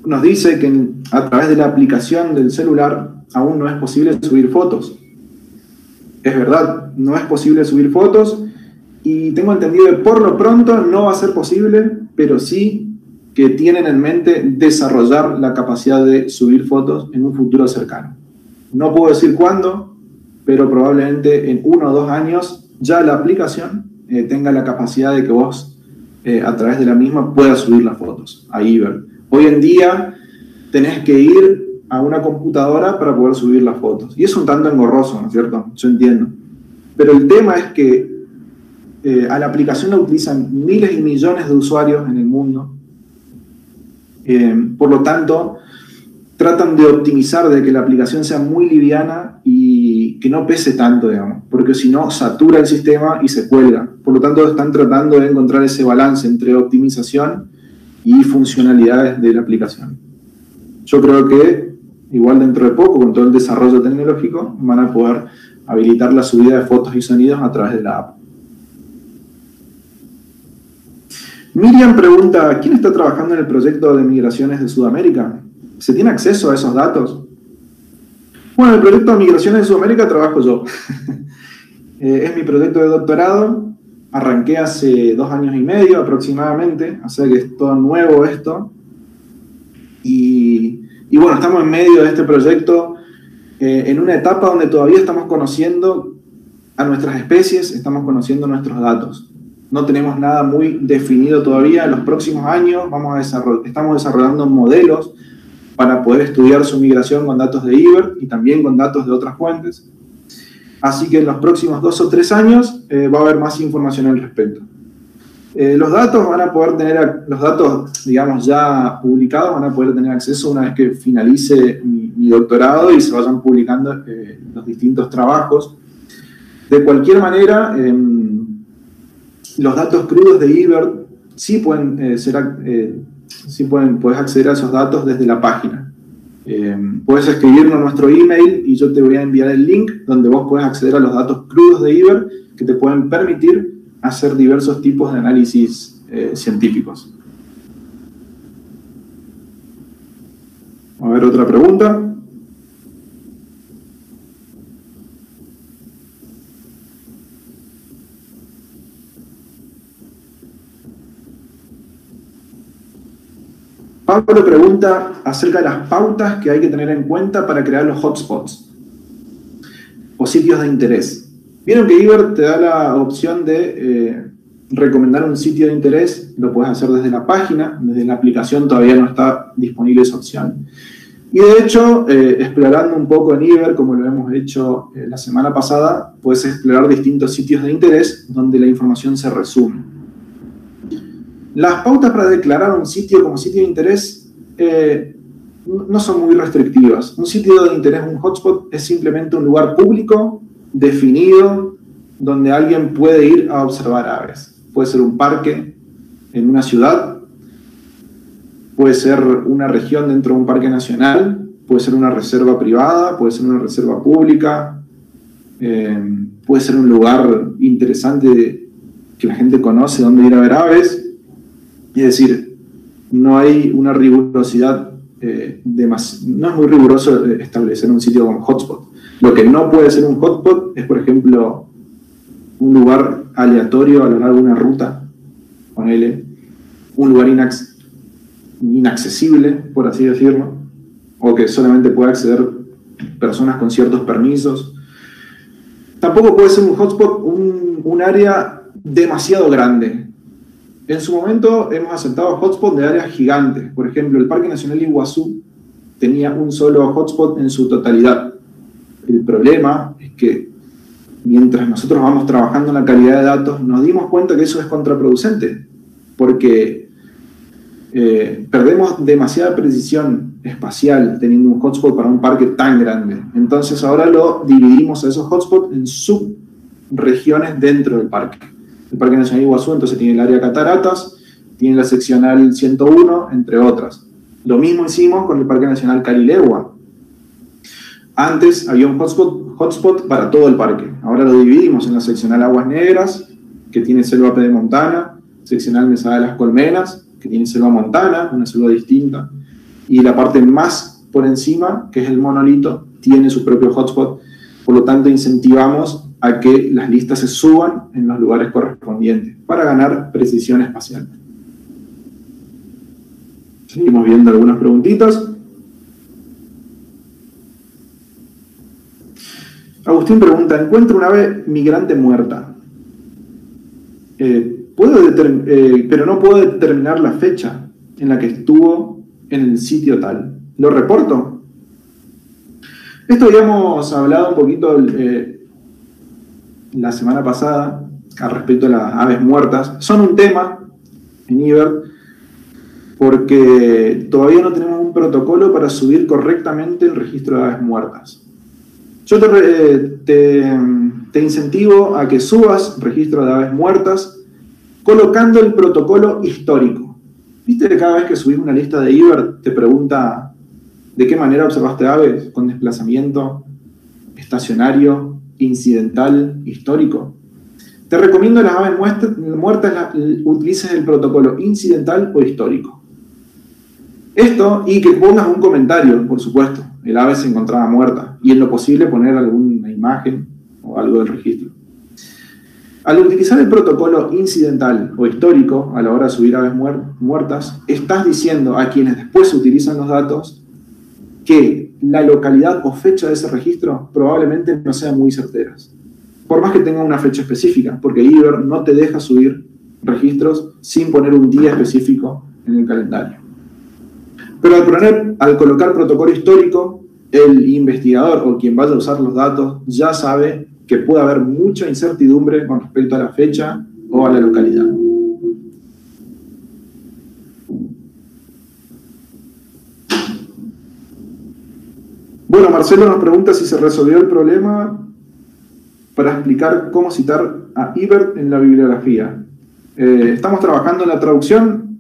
nos dice que a través de la aplicación del celular aún no es posible subir fotos. Es verdad, no es posible subir fotos y tengo entendido que por lo pronto no va a ser posible, pero sí que tienen en mente desarrollar la capacidad de subir fotos en un futuro cercano. No puedo decir cuándo, pero probablemente en 1 o 2 años ya la aplicación tenga la capacidad de que vos a través de la misma puedas subir las fotos a IBER. Hoy en día tenés que ir a una computadora para poder subir las fotos. Y es un tanto engorroso, ¿no es cierto? Yo entiendo. Pero el tema es que a la aplicación la utilizan miles y millones de usuarios en el mundo. Por lo tanto, tratan de optimizar de que la aplicación sea muy liviana y que no pese tanto, digamos, porque si no, satura el sistema y se cuelga. Por lo tanto, están tratando de encontrar ese balance entre optimización y funcionalidades de la aplicación. Yo creo que, igual dentro de poco, con todo el desarrollo tecnológico, van a poder habilitar la subida de fotos y sonidos a través de la app. Miriam pregunta, ¿quién está trabajando en el proyecto de migraciones de Sudamérica? ¿Se tiene acceso a esos datos? Bueno, el proyecto de migraciones de Sudamérica trabajo yo. Es mi proyecto de doctorado. Arranqué hace 2 años y medio aproximadamente, o sea que es todo nuevo esto. Y bueno, estamos en medio de este proyecto en una etapa donde todavía estamos conociendo a nuestras especies, estamos conociendo nuestros datos. No tenemos nada muy definido todavía. En los próximos años estamos desarrollando modelos para poder estudiar su migración con datos de IBER y también con datos de otras fuentes. Así que en los próximos 2 o 3 años va a haber más información al respecto. Los datos van a poder tener, los datos, digamos, ya publicados van a poder tener acceso una vez que finalice mi doctorado y se vayan publicando los distintos trabajos. De cualquier manera, los datos crudos de IBER sí pueden puedes acceder a esos datos desde la página. Puedes escribirnos a nuestro email y yo te voy a enviar el link donde vos puedes acceder a los datos crudos de IBER que te pueden permitir hacer diversos tipos de análisis científicos. A ver, otra pregunta. Pablo pregunta acerca de las pautas que hay que tener en cuenta para crear los hotspots o sitios de interés. Vieron que IBER te da la opción de recomendar un sitio de interés, lo puedes hacer desde la página, desde la aplicación todavía no está disponible esa opción. Y de hecho, explorando un poco en IBER, como lo hemos hecho la semana pasada, puedes explorar distintos sitios de interés donde la información se resume. Las pautas para declarar un sitio como sitio de interés no son muy restrictivas. Un sitio de interés, un hotspot, es simplemente un lugar público, definido, donde alguien puede ir a observar aves. Puede ser un parque en una ciudad, puede ser una región dentro de un parque nacional, puede ser una reserva privada, puede ser una reserva pública, puede ser un lugar interesante que la gente conoce donde ir a ver aves. Es decir, no hay una rigurosidad, no es muy riguroso establecer un sitio como hotspot. Lo que no puede ser un hotspot es, por ejemplo, un lugar aleatorio a lo largo de una ruta, ponele, un lugar inaccesible, por así decirlo, o que solamente puede acceder personas con ciertos permisos. Tampoco puede ser un hotspot un área demasiado grande. En su momento hemos aceptado hotspots de áreas gigantes. Por ejemplo, el Parque Nacional Iguazú tenía un solo hotspot en su totalidad. El problema es que mientras nosotros vamos trabajando en la calidad de datos, nos dimos cuenta que eso es contraproducente, porque perdemos demasiada precisión espacial teniendo un hotspot para un parque tan grande. Entonces ahora lo dividimos a esos hotspots en subregiones dentro del parque. El Parque Nacional Iguazú entonces tiene el área Cataratas, tiene la seccional 101, entre otras. Lo mismo hicimos con el Parque Nacional Carilegua. Antes había un hotspot para todo el parque. Ahora lo dividimos en la seccional Aguas Negras, que tiene selva pedemontana, seccional Mesada de las Colmenas, que tiene selva montana, una selva distinta, y la parte más por encima, que es el monolito, tiene su propio hotspot. Por lo tanto, incentivamos a que las listas se suban en los lugares correspondientes para ganar precisión espacial. Seguimos viendo algunas preguntitas. Agustín pregunta, encuentro una ave migrante muerta. Pero no puedo determinar la fecha en la que estuvo en el sitio tal. ¿Lo reporto? Esto habíamos hablado un poquito la semana pasada al respecto a las aves muertas. Son un tema en IBERT porque todavía no tenemos un protocolo para subir correctamente el registro de aves muertas. Yo te incentivo a que subas registro de aves muertas colocando el protocolo histórico. ¿Viste que cada vez que subís una lista de IBERT te pregunta de qué manera observaste aves? ¿Con desplazamiento estacionario, incidental, histórico? Te recomiendo las aves muertas utilices el protocolo incidental o histórico. Esto, y que pongas un comentario, por supuesto. El ave se encontraba muerta. Y en lo posible poner alguna imagen o algo del registro. Al utilizar el protocolo incidental o histórico a la hora de subir aves muertas, estás diciendo a quienes después utilizan los datos que la localidad o fecha de ese registro probablemente no sean muy certeras. Por más que tenga una fecha específica, porque IBERT no te deja subir registros sin poner un día específico en el calendario. Pero al colocar protocolo histórico, el investigador o quien vaya a usar los datos ya sabe que puede haber mucha incertidumbre con respecto a la fecha o a la localidad. Bueno, Marcelo nos pregunta si se resolvió el problema para explicar cómo citar a IBERT en la bibliografía. Estamos trabajando en la traducción.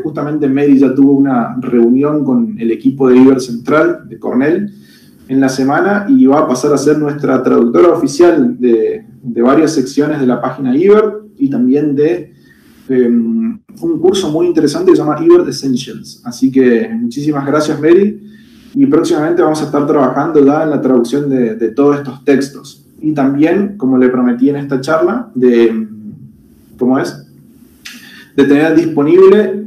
Justamente Mary ya tuvo una reunión con el equipo de IBERT Central de Cornell en la semana y va a pasar a ser nuestra traductora oficial de varias secciones de la página IBERT y también de un curso muy interesante que se llama IBERT Essentials. Así que muchísimas gracias, Mary, y próximamente vamos a estar trabajando ya en la traducción de todos estos textos. Y también, como le prometí en esta charla, de tener disponible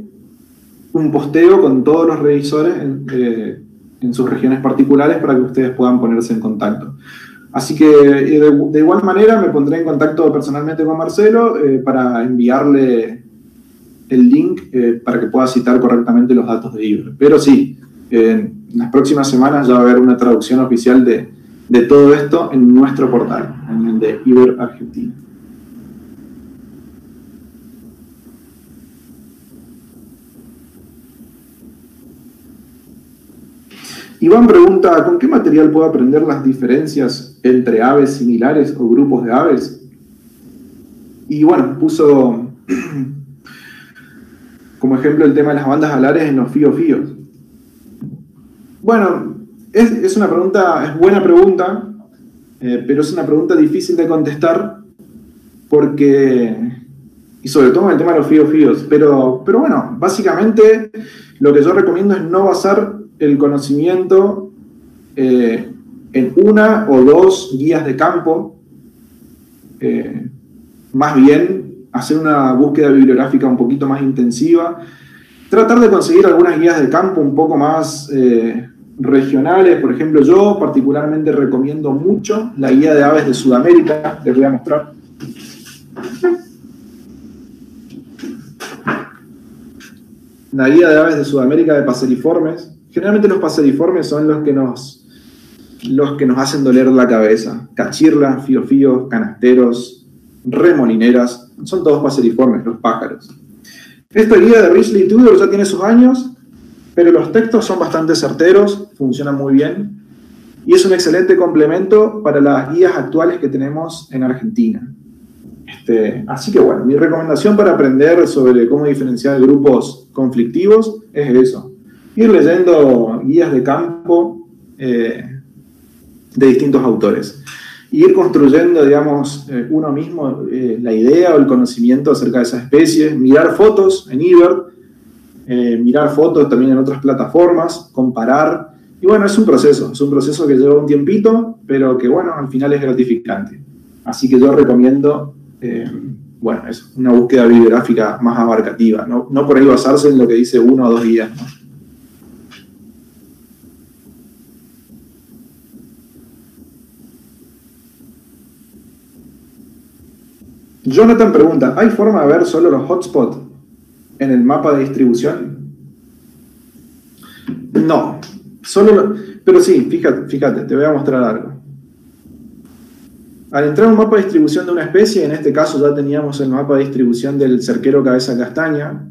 un posteo con todos los revisores en sus regiones particulares para que ustedes puedan ponerse en contacto. Así que de igual manera me pondré en contacto personalmente con Marcelo para enviarle el link para que pueda citar correctamente los datos de IBERT. Pero sí, en las próximas semanas ya va a haber una traducción oficial de todo esto en nuestro portal, en el de IBERT Argentina. Iván pregunta, ¿con qué material puedo aprender las diferencias entre aves similares o grupos de aves? Y bueno, puso como ejemplo el tema de las bandas alares en los fío-fíos. Bueno, es buena pregunta, pero es una pregunta difícil de contestar y sobre todo en el tema de los fío-fíos. Pero bueno, básicamente lo que yo recomiendo es no basar el conocimiento en una o dos guías de campo más bien hacer una búsqueda bibliográfica un poquito más intensiva, tratar de conseguir algunas guías de campo un poco más regionales. Por ejemplo, yo particularmente recomiendo mucho la guía de aves de Sudamérica. Les voy a mostrar. La guía de aves de Sudamérica de paseriformes. Generalmente los paseriformes son los que nos hacen doler la cabeza. Cachirlas, fiofíos, canasteros, remolineras, son todos paseriformes, los pájaros. Esta guía de Risley Tudor ya tiene sus años, pero los textos son bastante certeros, funcionan muy bien, y es un excelente complemento para las guías actuales que tenemos en Argentina. Así que bueno, mi recomendación para aprender sobre cómo diferenciar grupos conflictivos es eso. Ir leyendo guías de campo de distintos autores. Ir construyendo, digamos, uno mismo la idea o el conocimiento acerca de esas especies. Mirar fotos en eBird, mirar fotos también en otras plataformas, comparar. Y bueno, es un proceso que lleva un tiempito, pero que bueno, al final es gratificante. Así que yo recomiendo, bueno, eso, una búsqueda bibliográfica más abarcativa, no por ahí basarse en lo que dice 1 o 2 guías, ¿no? Jonathan pregunta, ¿hay forma de ver solo los hotspots en el mapa de distribución? No, pero sí, fíjate, te voy a mostrar algo. Al entrar a un mapa de distribución de una especie, en este caso ya teníamos el mapa de distribución del cerquero cabeza castaña,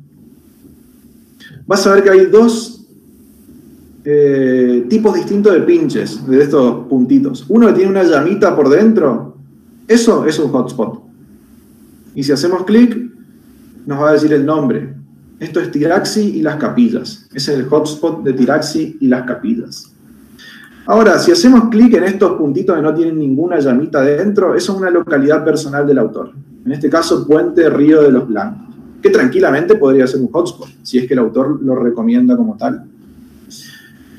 vas a ver que hay 2 tipos distintos de pinches, de estos puntitos. Uno que tiene una llamita por dentro, eso es un hotspot. Y si hacemos clic, nos va a decir el nombre. Esto es Tiraxi y las Capillas. Ese es el hotspot de Tiraxi y las Capillas. Ahora, si hacemos clic en estos puntitos que no tienen ninguna llamita dentro, eso es una localidad personal del autor. En este caso, Puente Río de los Blancos, que tranquilamente podría ser un hotspot, si es que el autor lo recomienda como tal.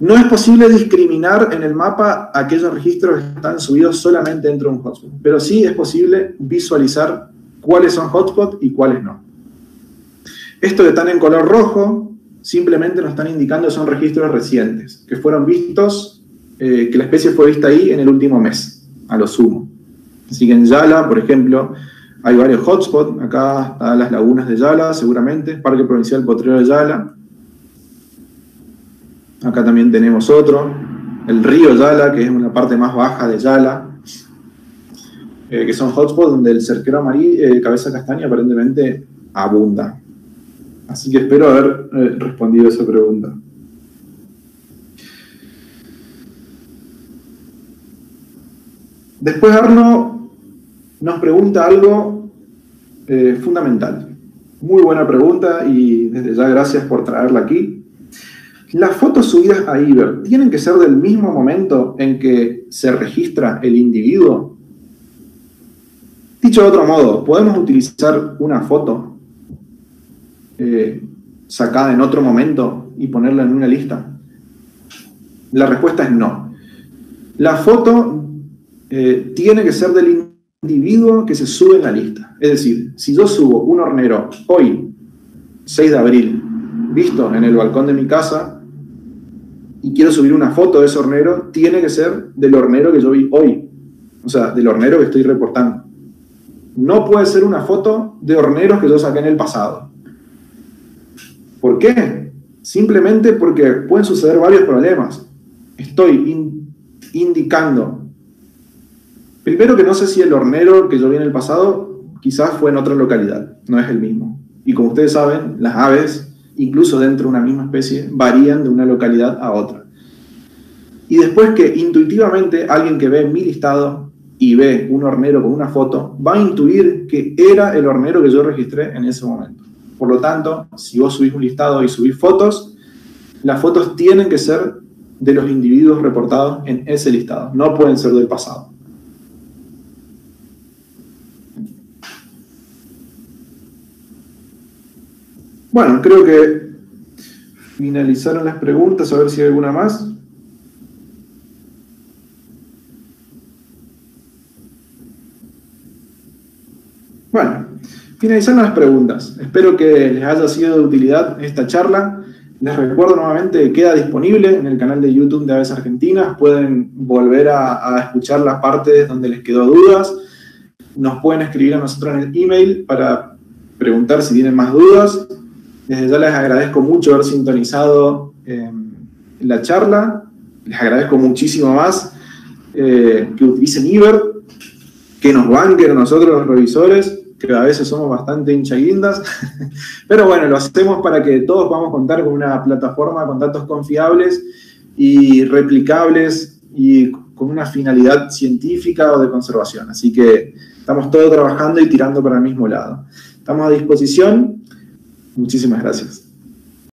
No es posible discriminar en el mapa aquellos registros que están subidos solamente dentro de un hotspot, pero sí es posible visualizar cuáles son hotspots y cuáles no. Estos que están en color rojo simplemente nos están indicando que son registros recientes, que fueron vistos, que la especie fue vista ahí en el último mes, a lo sumo. Así que en Yala, por ejemplo, hay varios hotspots. Acá están las lagunas de Yala, seguramente, Parque Provincial Potrero de Yala. Acá también tenemos otro, el río Yala, que es una parte más baja de Yala, que son hotspots donde el cerquero amarillo, cabeza castaña, aparentemente abunda. Así que espero haber respondido a esa pregunta. Después Arno nos pregunta algo fundamental. Muy buena pregunta y desde ya gracias por traerla aquí. ¿Las fotos subidas a eBird tienen que ser del mismo momento en que se registra el individuo? Dicho de otro modo, ¿podemos utilizar una foto sacada en otro momento y ponerla en una lista? La respuesta es no. La foto tiene que ser del individuo que se sube en la lista. Es decir, si yo subo un hornero hoy, 6 de abril, visto en el balcón de mi casa, y quiero subir una foto de ese hornero, tiene que ser del hornero que yo vi hoy. O sea, del hornero que estoy reportando. No puede ser una foto de horneros que yo saqué en el pasado. ¿Por qué? Simplemente porque pueden suceder varios problemas. Estoy indicando, primero, que no sé si el hornero que yo vi en el pasado quizás fue en otra localidad, no es el mismo. Y como ustedes saben, las aves, incluso dentro de una misma especie, varían de una localidad a otra. Y después que intuitivamente alguien que ve mi listado y ve un hornero con una foto, va a intuir que era el hornero que yo registré en ese momento. Por lo tanto, si vos subís un listado y subís fotos, las fotos tienen que ser de los individuos reportados en ese listado, no pueden ser del pasado. Bueno, creo que finalizaron las preguntas, a ver si hay alguna más. Bueno, finalizando las preguntas, espero que les haya sido de utilidad esta charla. Les recuerdo nuevamente que queda disponible en el canal de YouTube de Aves Argentinas. Pueden volver a escuchar las partes donde les quedó dudas. Nos pueden escribir a nosotros en el email para preguntar si tienen más dudas. Desde ya les agradezco mucho haber sintonizado la charla. Les agradezco muchísimo más que utilicen Iber, que nos banquen a nosotros los revisores, que a veces somos bastante hinchaguindas, pero bueno, lo hacemos para que todos podamos contar con una plataforma con datos confiables y replicables y con una finalidad científica o de conservación. Así que estamos todos trabajando y tirando para el mismo lado. Estamos a disposición. Muchísimas gracias.